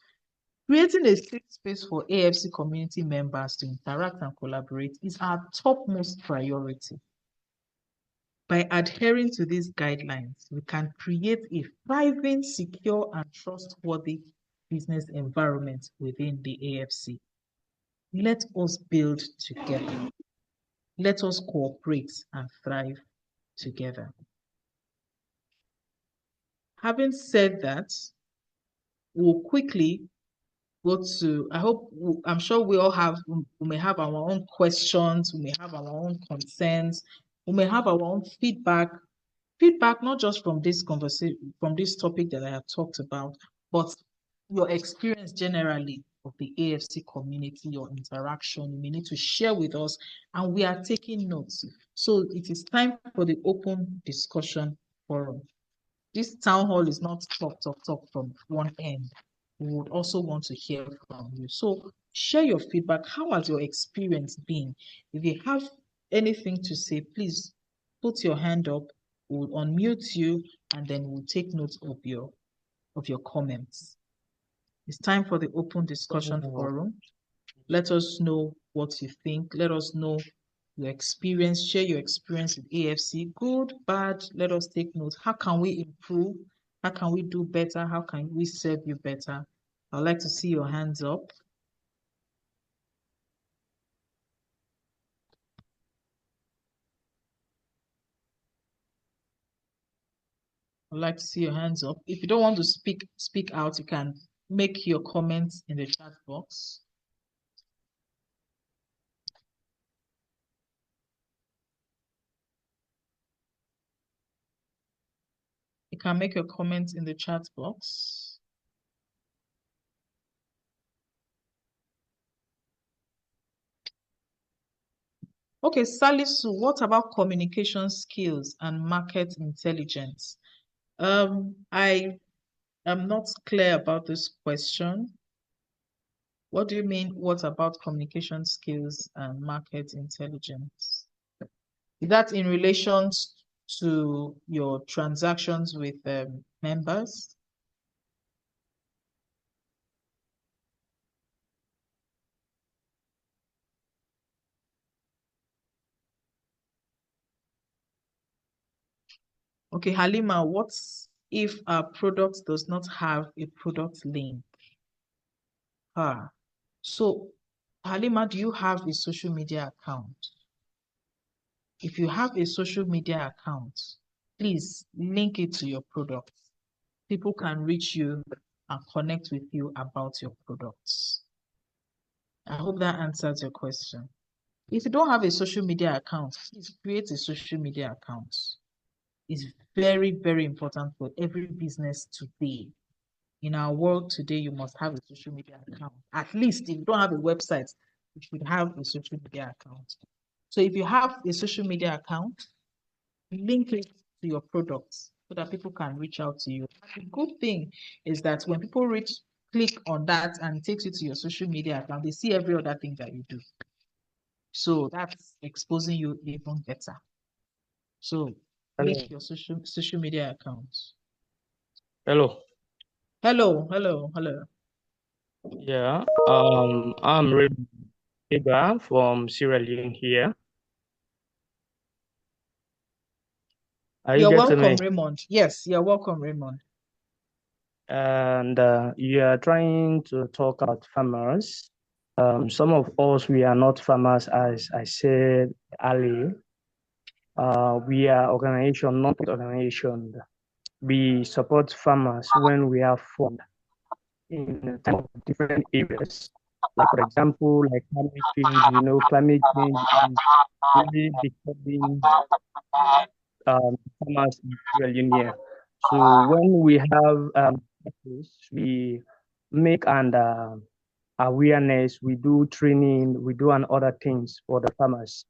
Creating a safe space for AFC community members to interact and collaborate is our topmost priority. By adhering to these guidelines, we can create a thriving, secure, and trustworthy business environment within the AFC. Let us build together. Let us cooperate and thrive together. Having said that, we'll quickly go to, I'm sure we may have our own questions, we may have our own concerns, We may have our own feedback not just from this conversation, from this topic that I have talked about, but your experience generally of the AFC community, your interaction, you may need to share with us, and we are taking notes. So it is time for the open discussion forum. This town hall is not talk from one end. We would also want to hear from you. So share your feedback. How has your experience been? If you have anything to say, please put your hand up. We'll unmute you, and then we'll take note of your comments. It's time for the open discussion forum. Let us know what you think. Let us know your experience. Share your experience with AFC. Good, bad. Let us take note. How can we improve? How can we do better? How can we serve you better? I'd like to see your hands up. I'd like to see your hands up. If you don't want to speak out, you can make your comments in the chat box. You can make your comments in the chat box. Okay, Salisu, what about communication skills and market intelligence? I am not clear about this question. What do you mean, what about communication skills and market intelligence? Is that in relation to your transactions with members? Okay, Halima, what if our product does not have a product link? So Halima, do you have a social media account? If you have a social media account, please link it to your product. People can reach you and connect with you about your products. I hope that answers your question. If you don't have a social media account, please create a social media account. It's very, very important for every business today. In our world today, you must have a social media account. At least if you don't have a website, you should have a social media account. So if you have a social media account, link it to your products so that people can reach out to you. The good thing is that when people click on that and it takes you to your social media account, they see every other thing that you do. So that's exposing you even better. So link your social media accounts. Hello. Hello. Yeah. I'm Reba from Sierra Leone here. You're welcome, Raymond. Yes, you're welcome, Raymond. And you are trying to talk about farmers. Some of us, we are not farmers, as I said earlier. We are organization, not organization. We support farmers when we have fund in different areas. Like, for example, like climate change, climate change is really disturbing farmers in Sierra Leone. So when we have we make and awareness, we do training, we do and other things for the farmers.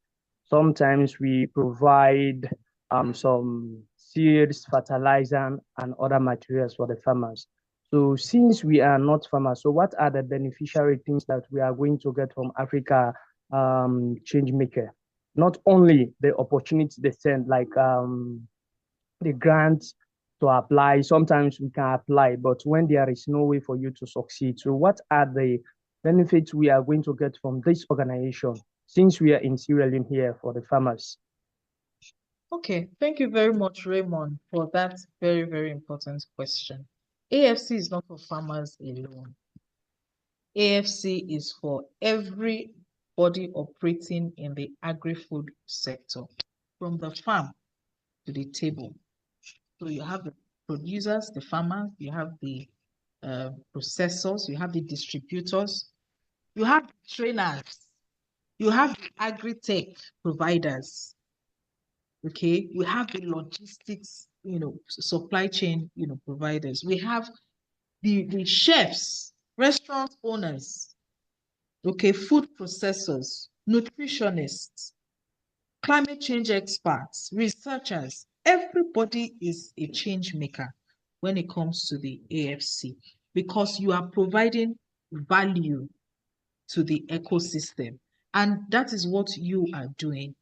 Sometimes we provide some seeds, fertilizer, and other materials for the farmers. So since we are not farmers, so what are the beneficiary things that we are going to get from Africa Change Maker? Not only the opportunity they send, like the grants to apply. Sometimes we can apply, but when there is no way for you to succeed. So what are the benefits we are going to get from this organization since we are in Sierra Leone here for the farmers? Okay, thank you very much, Raymond, for that very, very important question. AFC is not for farmers alone. AFC is for everybody operating in the agri-food sector, from the farm to the table. So you have the producers, the farmers, you have the processors, you have the distributors, you have trainers, you have agri-tech providers. Okay, we have the logistics, supply chain, providers. We have the chefs, restaurant owners, okay, food processors, nutritionists, climate change experts, researchers. Everybody is a change maker when it comes to the AFC because you are providing value to the ecosystem. And that is what you are doing.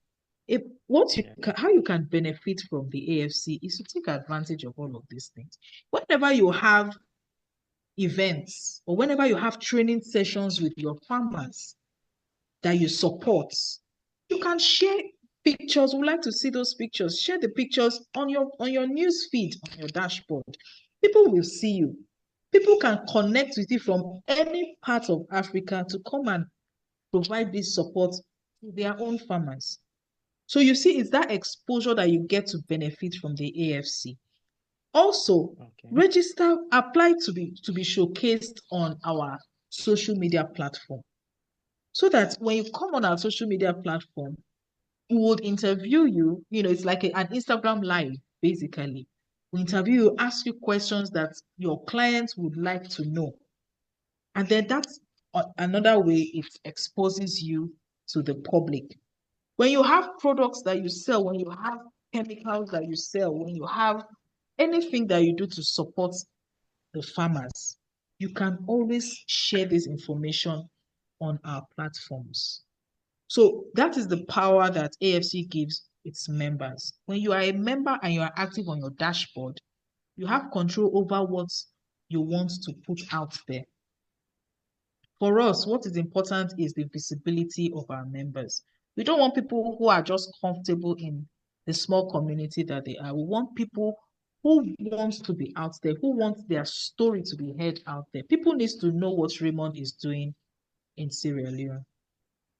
How you can benefit from the AFC is to take advantage of all of these things. Whenever you have events or whenever you have training sessions with your farmers that you support, you can share pictures. We'd like to see those pictures. Share the pictures on your news feed, on your dashboard. People will see you. People can connect with you from any part of Africa to come and provide this support to their own farmers. So you see, it's that exposure that you get to benefit from the AFC. Also, register, apply to be showcased on our social media platform. So that when you come on our social media platform, we would interview you. It's like an Instagram live, basically. We interview you, ask you questions that your clients would like to know. And then that's another way it exposes you to the public. When you have products that you sell, when you have chemicals that you sell, when you have anything that you do to support the farmers, you can always share this information on our platforms. So that is the power that AFC gives its members. When you are a member and you are active on your dashboard, you have control over what you want to put out there. For us, what is important is the visibility of our members. We don't want people who are just comfortable in the small community that they are. We want people who want to be out there, who want their story to be heard out there. People need to know what Raymond is doing in Sierra Leone.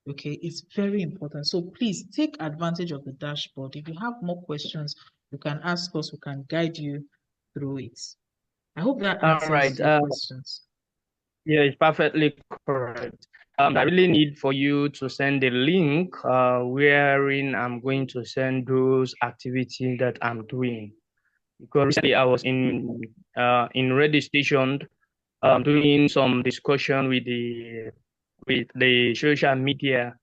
Okay, it's very important. So please take advantage of the dashboard. If you have more questions, you can ask us. We can guide you through it. I hope that answers your questions. Yeah, it's perfectly correct. I really need for you to send a link wherein I'm going to send those activities that I'm doing. Because recently I was in radio station doing some discussion with the social media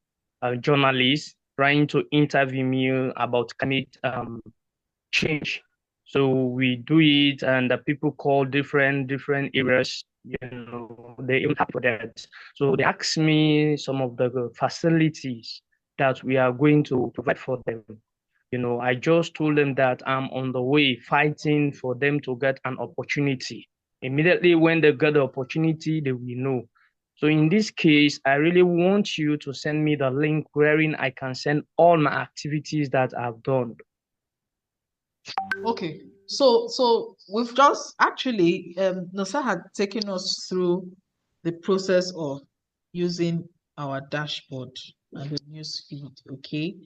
journalists trying to interview me about climate change. So we do it, and the people call different areas. They even have for that. So they asked me some of the facilities that we are going to provide for them. I just told them that I'm on the way fighting for them to get an opportunity. Immediately when they get the opportunity, they will know. So in this case, I really want you to send me the link wherein I can send all my activities that I've done. Okay, so we've just actually Nosa had taken us through the process of using our dashboard and the news feed. Okay,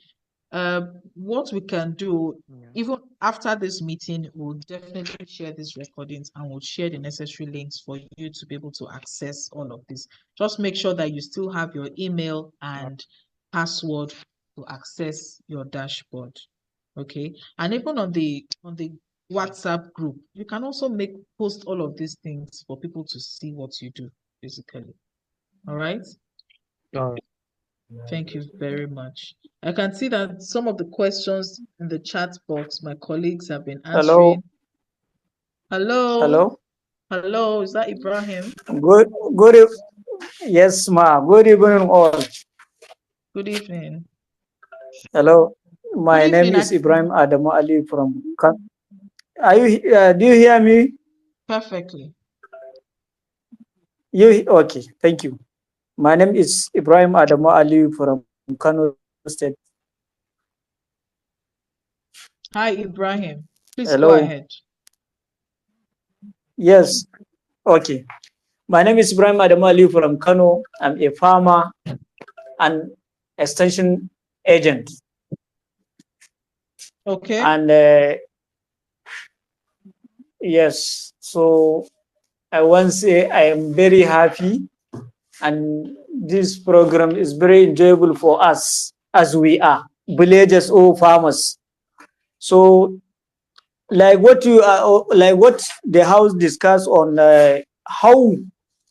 what we can do, even after this meeting, we'll definitely share these recordings and we'll share the necessary links for you to be able to access all of this. Just make sure that you still have your email and password to access your dashboard. Okay, and even on the WhatsApp group, you can also post all of these things for people to see what you do, basically. All right. All right. Thank you very much. I can see that some of the questions in the chat box my colleagues have been answering. Hello. Hello. Hello. Is that Ibrahim? Good. Yes, ma. Good evening, all. Good evening. Hello. My name is Ibrahim Adamu Ali from. Are you? Do you hear me? Perfectly. Okay? Thank you. My name is Ibrahim Adamu Ali from Kano State. Hi, Ibrahim. Please Hello. go ahead. Yes. Okay. My name is Ibrahim Adamu Ali from Kano. I'm a farmer and extension agent. Okay. And yes, so I want to say I am very happy, and this program is very enjoyable for us as we are villagers or farmers. So, like what the house discussed on how.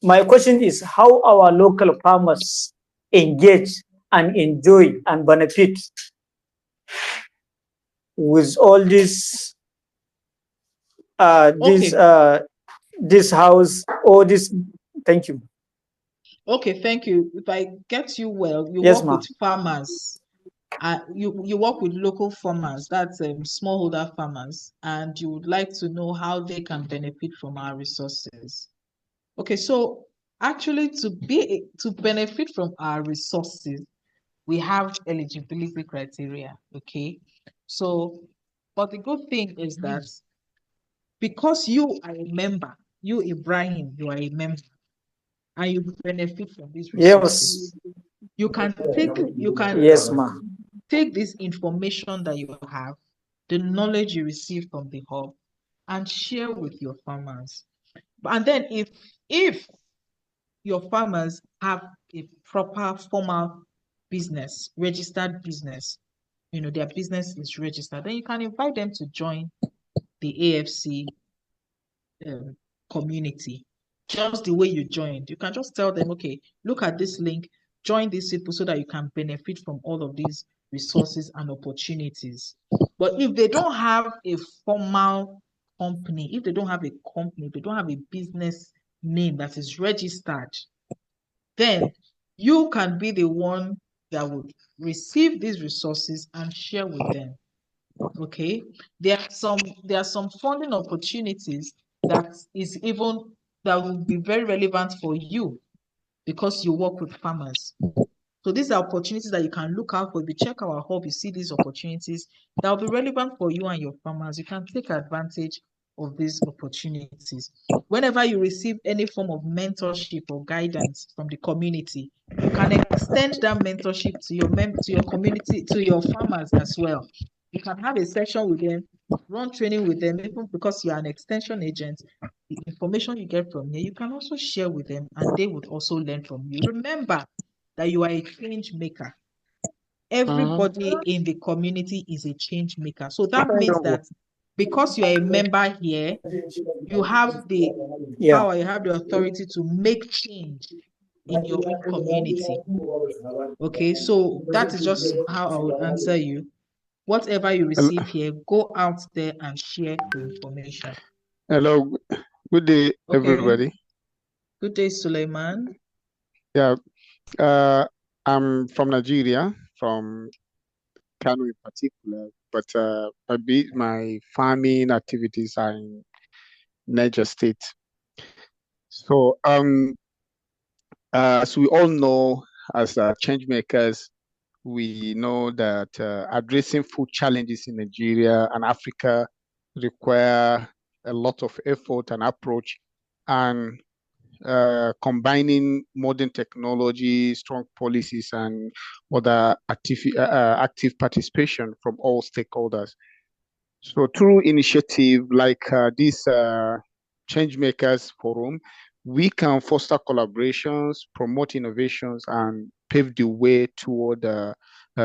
My question is how our local farmers engage and enjoy and benefit with all Okay. this house or this. Thank you. Okay, thank you. If I get you well, you Yes, work ma'am. with farmers. You work with local farmers, that's smallholder farmers, and you would like to know how they can benefit from our resources. Okay, so actually to benefit from our resources, we have eligibility criteria. Okay, so but the good thing is that because you are a member, you Ibrahim, you are a member, and you benefit from these resources. Yes. You can Yes, ma'am. take this information that you have, the knowledge you receive from the hub, and share with your farmers. And then if your farmers have a proper formal business, registered business, their business is registered, then you can invite them to join the AFC community. Just the way you joined, you can just tell them, okay, look at this link, join these people so that you can benefit from all of these resources and opportunities. But if they don't have a formal company, if they don't have a company, they don't have a business name that is registered, then you can be the one that would receive these resources and share with them. Okay, there are some funding opportunities that will be very relevant for you because you work with farmers. So these are opportunities that you can look out for. If you check our hub, you see these opportunities that will be relevant for you and your farmers. You can take advantage of these opportunities. Whenever you receive any form of mentorship or guidance from the community, you can extend that mentorship to your community, to your farmers as well. You can have a session with them, run training with them, even because you are an extension agent. The information you get from here, you can also share with them, and they would also learn from you. Remember that you are a change maker. Everybody in the community is a change maker. So that means that because you are a member here, you have the Yeah. power, you have the authority to make change in your own community. Okay, so that is just how I would answer you. Whatever you receive here, go out there and share the information. Hello, good day, Okay. everybody. Good day, Suleiman. Yeah, I'm from Nigeria, from Kano in particular, but my farming activities are in Niger State. So, as we all know, as change makers, we know that addressing food challenges in Nigeria and Africa require a lot of effort and approach, and combining modern technology, strong policies, and other active participation from all stakeholders. So through initiative like this Changemakers Forum, we can foster collaborations, promote innovations, and pave the way toward a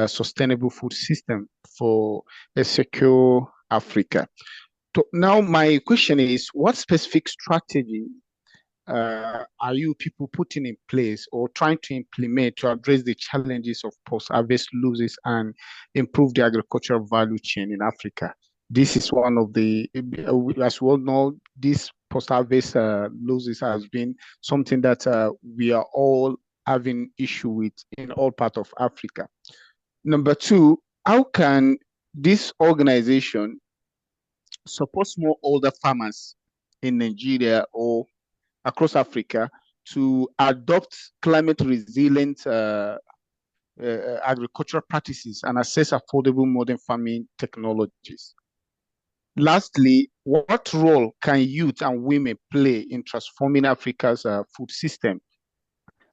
sustainable food system for a secure Africa. So now my question is, what specific strategy are you people putting in place or trying to implement to address the challenges of post-harvest losses and improve the agricultural value chain in Africa? This is one of the, as we all know, this post-harvest losses has been something that we are all having issue with in all parts of Africa. Number two, how can this organization support smallholder farmers in Nigeria or across Africa to adopt climate resilient agricultural practices and access affordable modern farming technologies? Lastly, what role can youth and women play in transforming Africa's food system?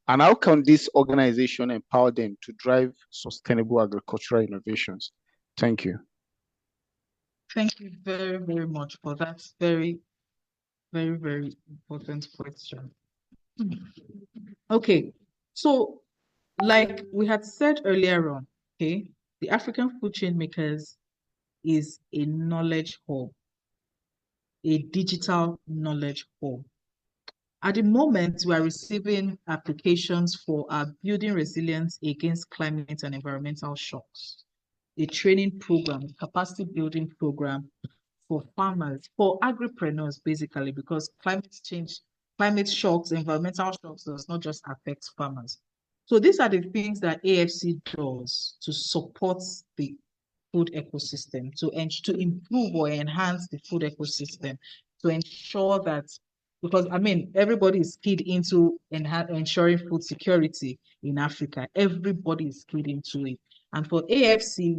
And how can this organization empower them to drive sustainable agricultural innovations? Thank you. Thank you very, very much for that very, very, very important question. Okay, so like we had said earlier on, okay, the African food chain makers is a knowledge hub, a digital knowledge hub. At the moment, we are receiving applications for our building resilience against climate and environmental shocks, a training program, capacity building program for farmers, for agripreneurs, basically, because climate shocks, environmental shocks does not just affect farmers. So these are the things that AFC does to support the food ecosystem, to improve or enhance the food ecosystem, to ensure that, because I mean, everybody is keyed into ensuring food security in Africa. Everybody is keyed into it. And for AFC,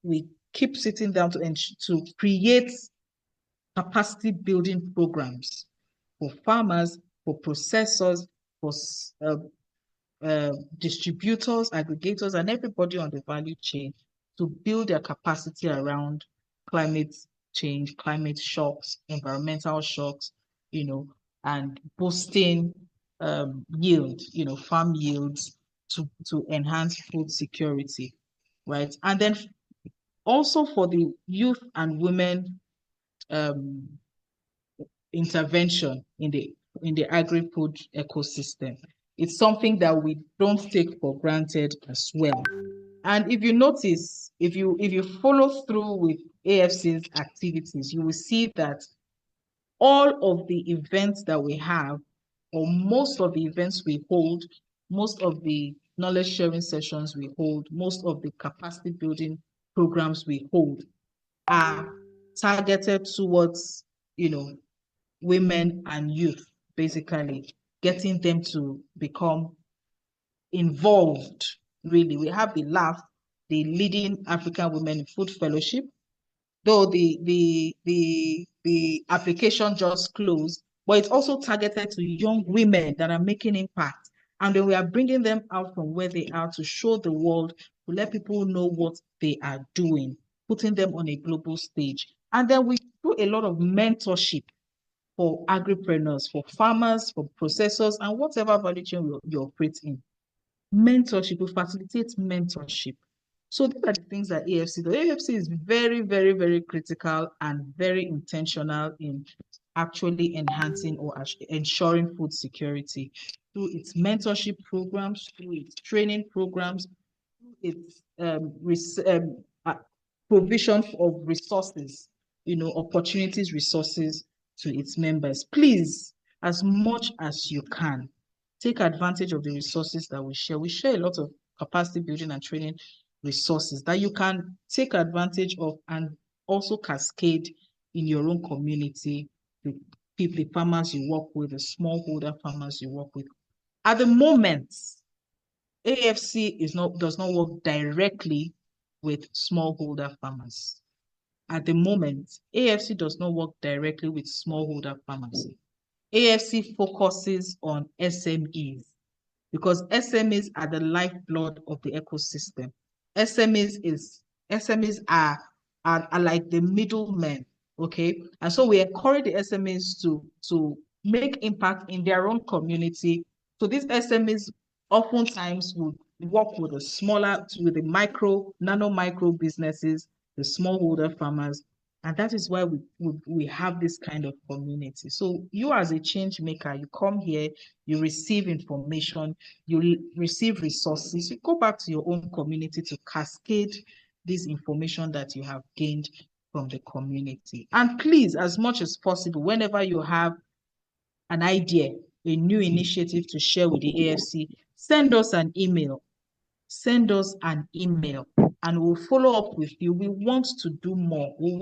we keep sitting down to create capacity building programs for farmers, for processors, for distributors, aggregators, and everybody on the value chain to build their capacity around climate change, climate shocks, environmental shocks, and boosting yield, farm yields to enhance food security, right? And then also for the youth and women intervention in the agri-food ecosystem. It's something that we don't take for granted as well. And if you notice, if you follow through with AFC's activities, you will see that all of the events that we have, or most of the events we hold, most of the knowledge sharing sessions we hold, most of the capacity building programs we hold are targeted towards, women and youth, basically, getting them to become involved, really. We have the LAF, the Leading African Women in Food Fellowship, though the application just closed, but it's also targeted to young women that are making impact. And then we are bringing them out from where they are to show the world, to let people know what they are doing, putting them on a global stage. And then we do a lot of mentorship for agripreneurs, for farmers, for processors, and whatever value chain you operate in. Mentorship, we facilitate mentorship. So these are the things that AFC does. AFC is very, very, very critical and very intentional in actually enhancing or ensuring food security through its mentorship programs, through its training programs, through its provision of resources, opportunities, resources to its members. Please, as much as you can, take advantage of the resources that we share. We share a lot of capacity building and training resources that you can take advantage of and also cascade in your own community, the people, the farmers you work with, the smallholder farmers you work with. At the moment, AFC does not work directly with smallholder farmers. At the moment, AFC does not work directly with smallholder farmers. AFC focuses on SMEs because SMEs are the lifeblood of the ecosystem. SMEs are like the middlemen, okay? And so we encourage the SMEs to make impact in their own community. So these SMEs oftentimes would work with with the nano micro businesses, the smallholder farmers, and that is why we have this kind of community. So you as a change maker, you come here, you receive information, you receive resources, you go back to your own community to cascade this information that you have gained from the community. And please, as much as possible, whenever you have an idea, a new initiative to share with the AFC, send us an email. Send us an email and we'll follow up with you. We want to do more. We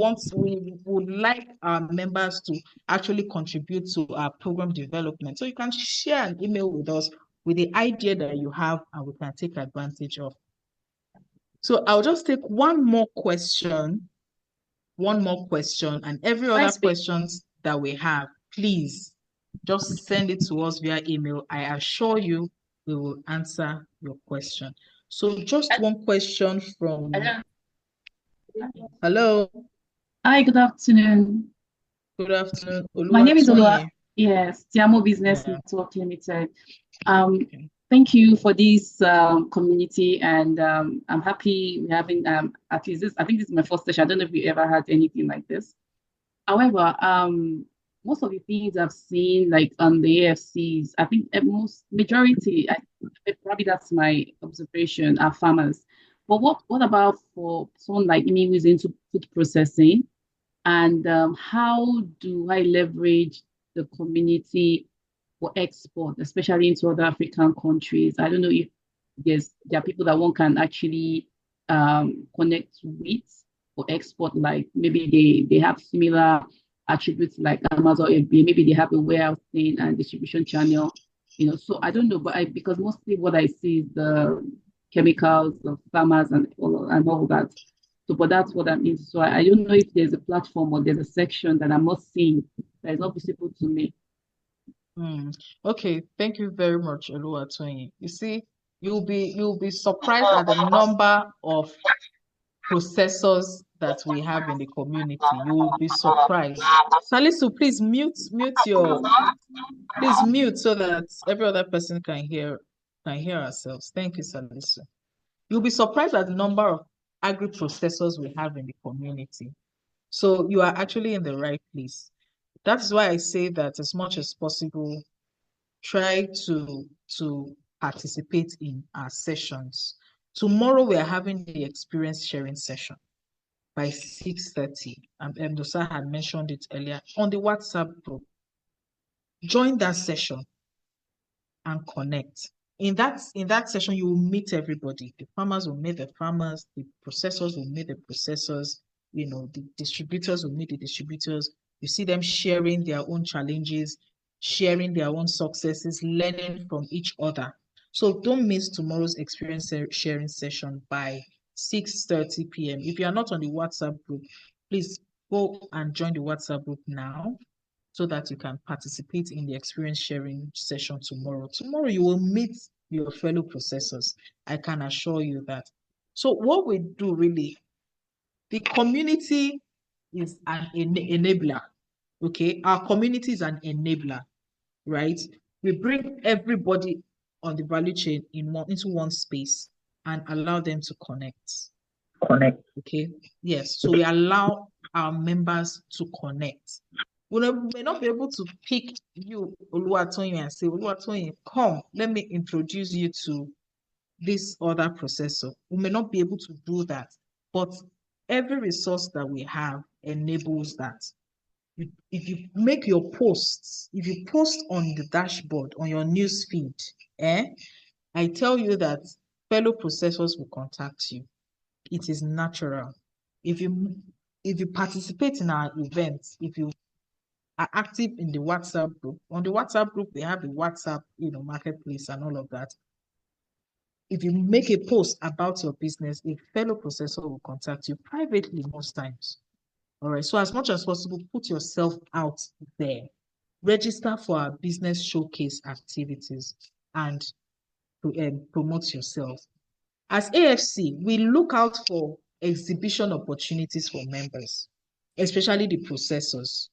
would like our members to actually contribute to our program development. So you can share an email with us with the idea that you have and we can take advantage of. So I'll just take one more question, and every other questions that we have, please just send it to us via email. I assure you we will answer your question. So just one question from... Hello. Hi, good afternoon. Good afternoon. My name is Olua. Yes, Tiamo Business Network Limited. Okay. Thank you for this community, and I'm happy we're having at least this. I think this is my first session. I don't know if we ever had anything like this. However, most of the things I've seen, like on the AFCs, I think most majority, probably that's my observation, are farmers. But what about for someone like me who's into food processing? And how do I leverage the community for export, especially into other African countries? I don't know if there are people that one can actually connect with for export, like maybe they have similar attributes like Amazon FBA, maybe they have a warehouse thing and distribution channel, So I don't know, but because mostly what I see is the chemicals of farmers and all that. So, but that's what that means. So I don't know if there's a platform or there's a section that I'm not seeing that is not visible to me. Okay, thank you very much, Oluwatoyin. You see, you'll be surprised at the number of processors that we have in the community. You'll be surprised. Salisu, please mute so that every other person can hear ourselves. Thank you, Salisu. You'll be surprised at the number of agri-processors we have in the community. So you are actually in the right place. That's why I say that as much as possible, try to participate in our sessions. Tomorrow we are having the experience sharing session by 6:30. And Dosa had mentioned it earlier on the WhatsApp group. Join that session and connect. In that session, you will meet everybody. The farmers will meet the farmers, the processors will meet the processors, the distributors will meet the distributors. You see them sharing their own challenges, sharing their own successes, learning from each other. So don't miss tomorrow's experience sharing session by 6:30 p.m. If you are not on the WhatsApp group, please go and join the WhatsApp group now so that you can participate in the experience sharing session tomorrow. Tomorrow you will meet your fellow processors. I can assure you that. So what we do really, the community is an enabler. Okay, our community is an enabler, right? We bring everybody on the value chain into one space and allow them to connect. Okay, yes. So we allow our members to connect. We may not be able to pick you, Oluwatoyin, and say, Oluwatoyin, come, let me introduce you to this other processor. We may not be able to do that, but every resource that we have enables that. If you make your posts, if you post on the dashboard, on your news feed, I tell you that fellow processors will contact you. It is natural. If you participate in our events, if you are active in the WhatsApp group, on the WhatsApp group, we have the WhatsApp, marketplace and all of that. If you make a post about your business, a fellow processor will contact you privately most times. All right. So as much as possible, put yourself out there. Register for our business showcase activities and promote yourself. As AFC, we look out for exhibition opportunities for members, especially the processors.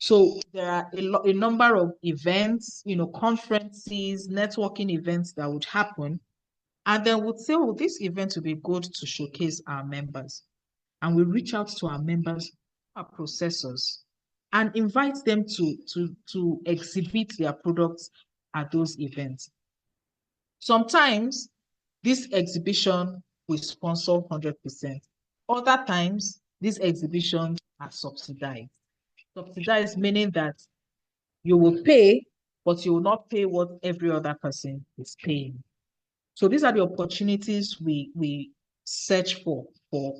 So there are a number of events, conferences, networking events that would happen. And then we'd say, oh, this event would be good to showcase our members. And we reach out to our members, our processors, and invite them to exhibit their products at those events. Sometimes this exhibition will sponsor 100%. Other times, these exhibitions are subsidized. Subsidized meaning that you will pay, but you will not pay what every other person is paying. So these are the opportunities we search for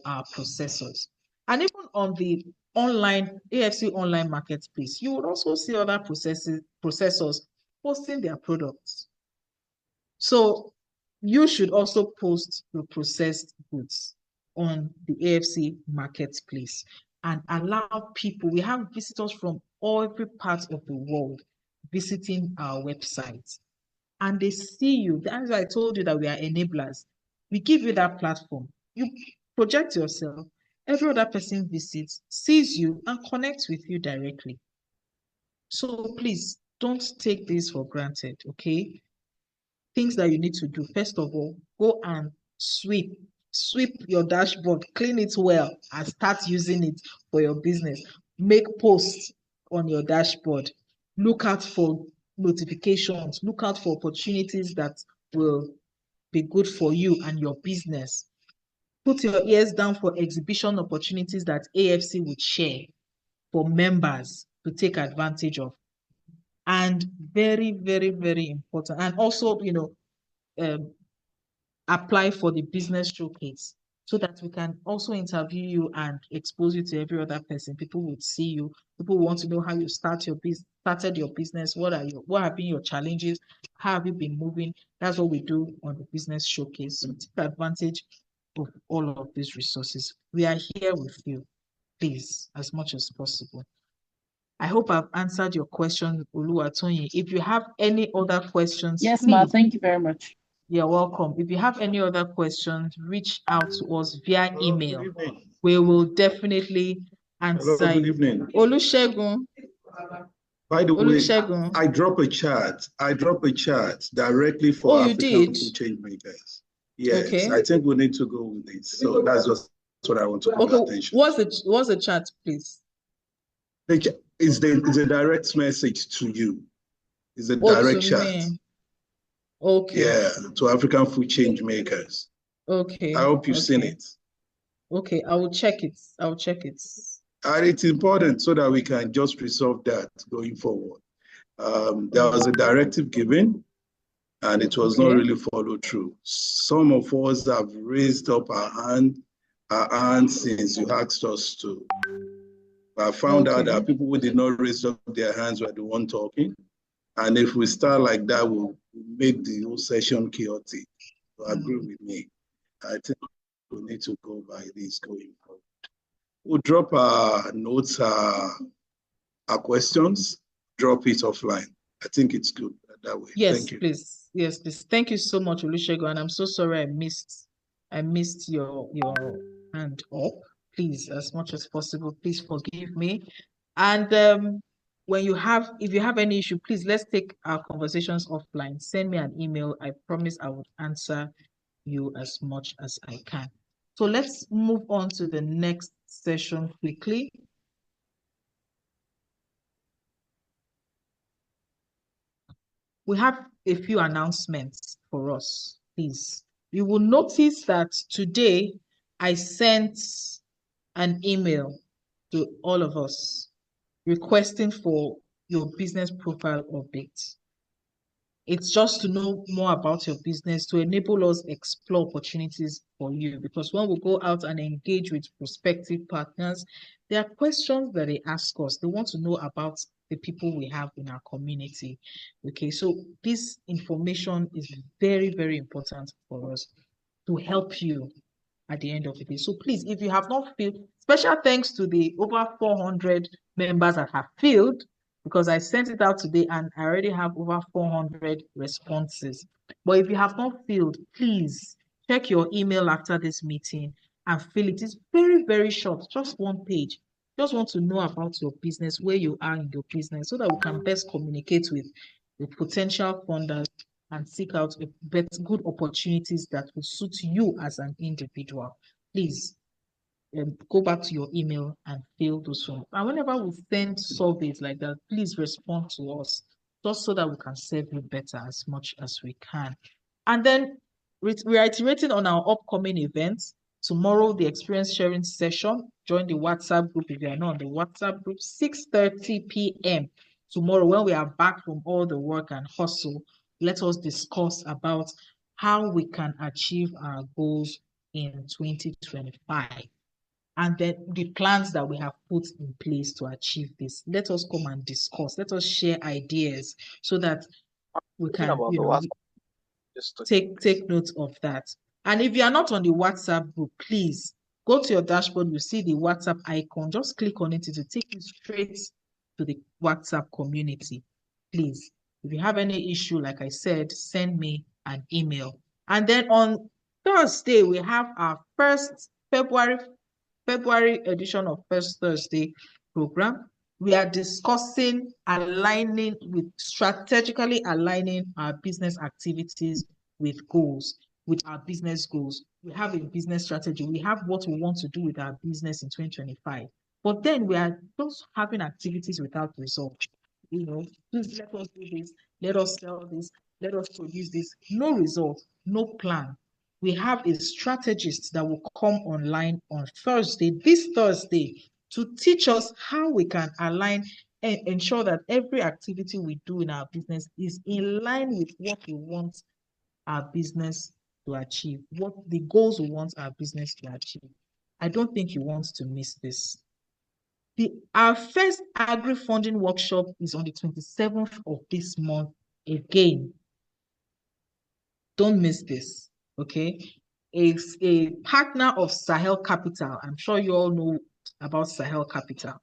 our processors. And even on the online, AFC online marketplace, you would also see other processors posting their products. So you should also post your processed goods on the AFC marketplace and allow people. We have visitors from every part of the world visiting our website, and they see you. That's why I told you that we are enablers. We give you that platform. You project yourself. Every other person visits, sees you, and connects with you directly. So please don't take this for granted, okay? things that you need to do. First of all, go and sweep your dashboard, clean it well, and start using it for your business. Make posts on your dashboard. Look out for notifications. Look out for opportunities that will be good for you and your business. Put your ears down for exhibition opportunities that AFC would share for members to take advantage of. And very, very, very important. And also, apply for the business showcase so that we can also interview you and expose you to every other person. People would see you. People want to know how you started your business. What have been your challenges? How have you been moving? That's what we do on the business showcase. So take advantage of all of these resources. We are here with you, please, as much as possible. I hope I've answered your question, Oluwatoyin. If you have any other questions, yes, please. Ma, thank you very much. You're welcome. If you have any other questions, reach out to us via email. We will definitely answer. Hello, good evening. Olusegun. By the Olusegun. way, I drop a chart directly for African food change makers. Yes, okay. I think we need to go with it. So that's just what I want to call attention. What's the chart, please? It's a direct message to you. It's a direct chart. Me. Okay. Yeah, to African food change makers. Okay. I hope you've seen it. Okay, I will check it. And it's important so that we can just resolve that going forward. There was a directive given, and it was not really followed through. Some of us have raised up our hand since you asked us to. I found out that people who did not raise up their hands were the one talking. And if we start like that, we'll make the whole session chaotic. So agree with me. I think we need to go by this going forward. We'll drop our notes, our questions, drop it offline. I think it's good that way. Yes, thank you. Please. Yes, please. Thank you so much, Olusegun. And I'm so sorry I missed your hand up. Please, as much as possible, please forgive me. And if you have any issue, please let's take our conversations offline. Send me an email. I promise I would answer you as much as I can. So let's move on to the next session quickly. We have a few announcements for us, please. You will notice that today I sent an email to all of us requesting for your business profile update. It's just to know more about your business, to enable us explore opportunities for you. Because when we go out and engage with prospective partners, there are questions that they ask us. They want to know about the people we have in our community. Okay, so this information is very, very important for us to help you at the end of the day. So please, if you have not filled, special thanks to the over 400 members that have filled, because I sent it out today and I already have over 400 responses. But if you have not filled, please check your email after this meeting and fill it. It's very, very short, just one page. Just want to know about your business, where you are in your business, so that we can best communicate with the potential funders and seek out good opportunities that will suit you as an individual. Please go back to your email and fill those forms. And whenever we send surveys like that, please respond to us, just so that we can serve you better as much as we can. And then reiterating on our upcoming events, tomorrow, the experience sharing session. Join the WhatsApp group if you are not on the WhatsApp group, 6:30 p.m. tomorrow, when we are back from all the work and hustle. Let us discuss about how we can achieve our goals in 2025. And then the plans that we have put in place to achieve this. Let us come and discuss. Let us share ideas so that we can take note of that. And if you are not on the WhatsApp group, please go to your dashboard. You see the WhatsApp icon. Just click on it to take you straight to the WhatsApp community. Please, if you have any issue, like I said, send me an email. And then on Thursday, we have our first February edition of First Thursday program. We are discussing strategically aligning our business activities with goals, with our business goals. We have a business strategy. We have what we want to do with our business in 2025. But then we are just having activities without results. Please let us do this, let us sell this, let us produce this. No result, no plan. We have a strategist that will come online on this Thursday, to teach us how we can align and ensure that every activity we do in our business is in line with what we want our business to achieve, what the goals we want our business to achieve. I don't think you want to miss this. Our first agri-funding workshop is on the 27th of this month again. Don't miss this, okay? It's a partner of Sahel Capital. I'm sure you all know about Sahel Capital.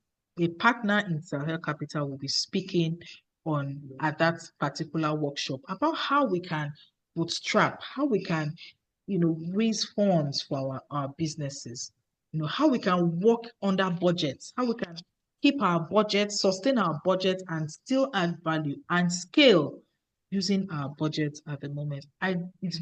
A partner in Sahel Capital will be speaking at that particular workshop about how we can bootstrap, how we can, raise funds for our businesses, how we can work under budgets, how we can keep our budget, sustain our budget, and still add value and scale using our budget at the moment. It's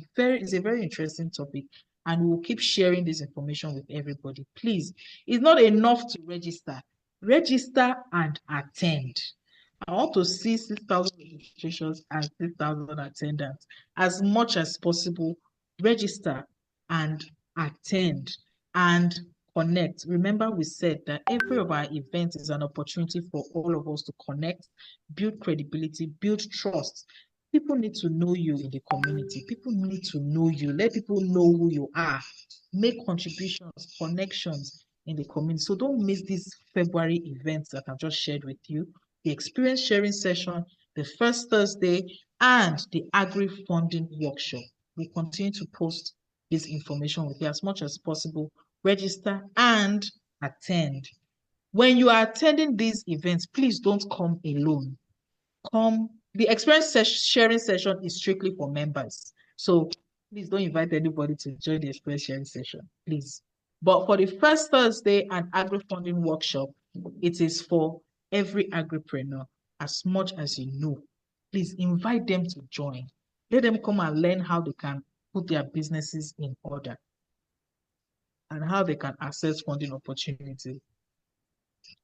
a very interesting topic, and we'll keep sharing this information with everybody. Please, it's not enough to register. Register and attend. I want to see 6,000 registrations and 6,000 attendance. As much as possible, register and attend and connect. Remember, we said that every of our events is an opportunity for all of us to connect, build credibility, build trust. People need to know you in the community. People need to know you. Let people know who you are. Make contributions, connections in the community. So don't miss these February events that I've just shared with you. The experience sharing session, the first Thursday, and the agri-funding workshop. We continue to post this information with you as much as possible. Register and attend. When you are attending these events, please don't come alone. The experience sharing session is strictly for members. So please don't invite anybody to join the experience sharing session, please. But for the first Thursday and agri-funding workshop, it is for every agripreneur, as much as you know. Please invite them to join. Let them come and learn how they can put their businesses in order and how they can access funding opportunities.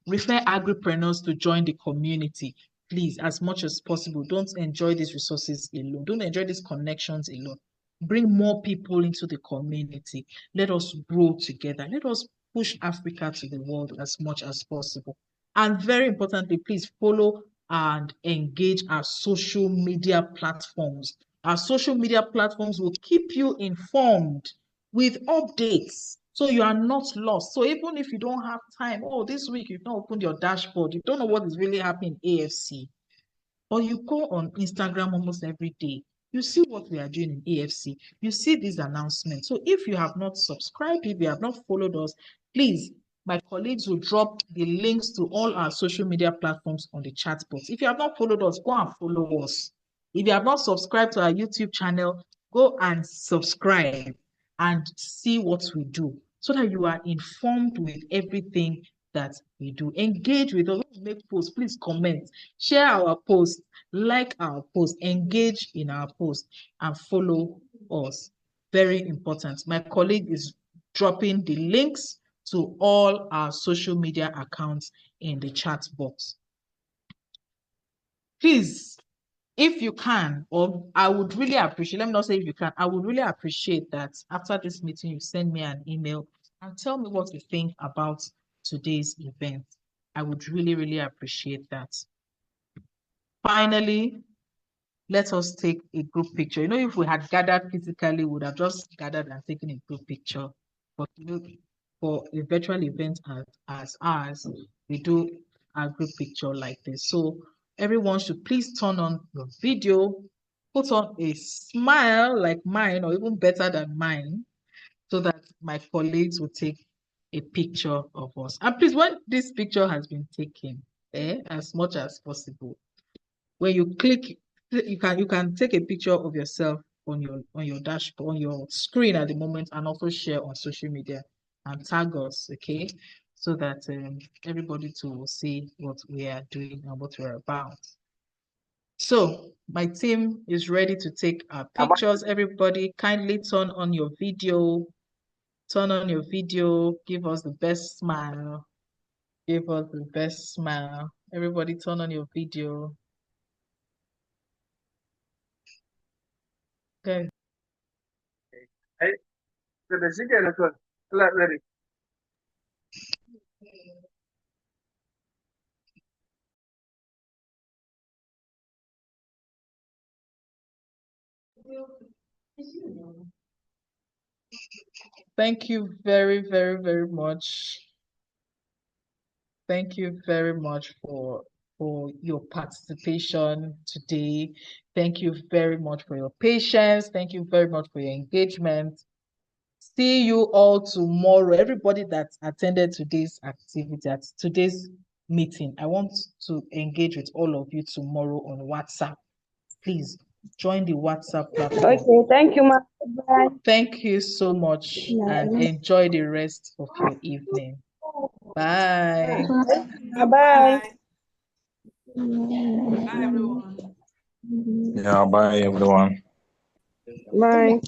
Refer agripreneurs to join the community. Please, as much as possible, don't enjoy these resources alone. Don't enjoy these connections alone. Bring more people into the community. Let us grow together. Let us push Africa to the world as much as possible. And very importantly, please follow and engage our social media platforms. Our social media platforms will keep you informed with updates, so you are not lost. So even if you don't have time, this week you've not opened your dashboard, you don't know what is really happening in AFC, or you go on Instagram almost every day, you see what we are doing in AFC, you see these announcements. So if you have not subscribed, if you have not followed us, please, my colleagues will drop the links to all our social media platforms on the chat box. If you have not followed us, go and follow us. If you have not subscribed to our YouTube channel, go and subscribe and see what we do, so that you are informed with everything that we do. Engage with us. Make posts. Please comment, share our posts, like our posts, engage in our posts, and follow us. Very important. My colleague is dropping the links to all our social media accounts in the chat box. Please, if you can, or I would really appreciate, let me not say if you can, I would really appreciate that after this meeting, you send me an email and tell me what you think about today's event. I would really, really appreciate that. Finally, let us take a group picture. If we had gathered physically, we would have just gathered and taken a group picture. But for a virtual event as ours, we do a group picture like this. So everyone should please turn on your video, put on a smile like mine, or even better than mine, so that my colleagues will take a picture of us. And please, when this picture has been taken, as much as possible, when you click, you can take a picture of yourself on your dashboard, on your screen at the moment, and also share on social media and tag us, okay? so that everybody too will see what we are doing and what we're about. So my team is ready to take our pictures. Everybody kindly turn on your video. Turn on your video. Give us the best smile. Give us the best smile. Everybody turn on your video. Okay. Hey, ready. Thank you very, very, very much. Thank you very much for your participation today. Thank you very much for your patience. Thank you very much for your engagement. See you all tomorrow. Everybody that attended today's activity, at today's meeting, I want to engage with all of you tomorrow on WhatsApp. Please join the WhatsApp platform. Okay, thank you, ma'am. Bye. Thank you so much and enjoy the rest of your evening. Bye. Bye. Yeah, bye everyone. Bye.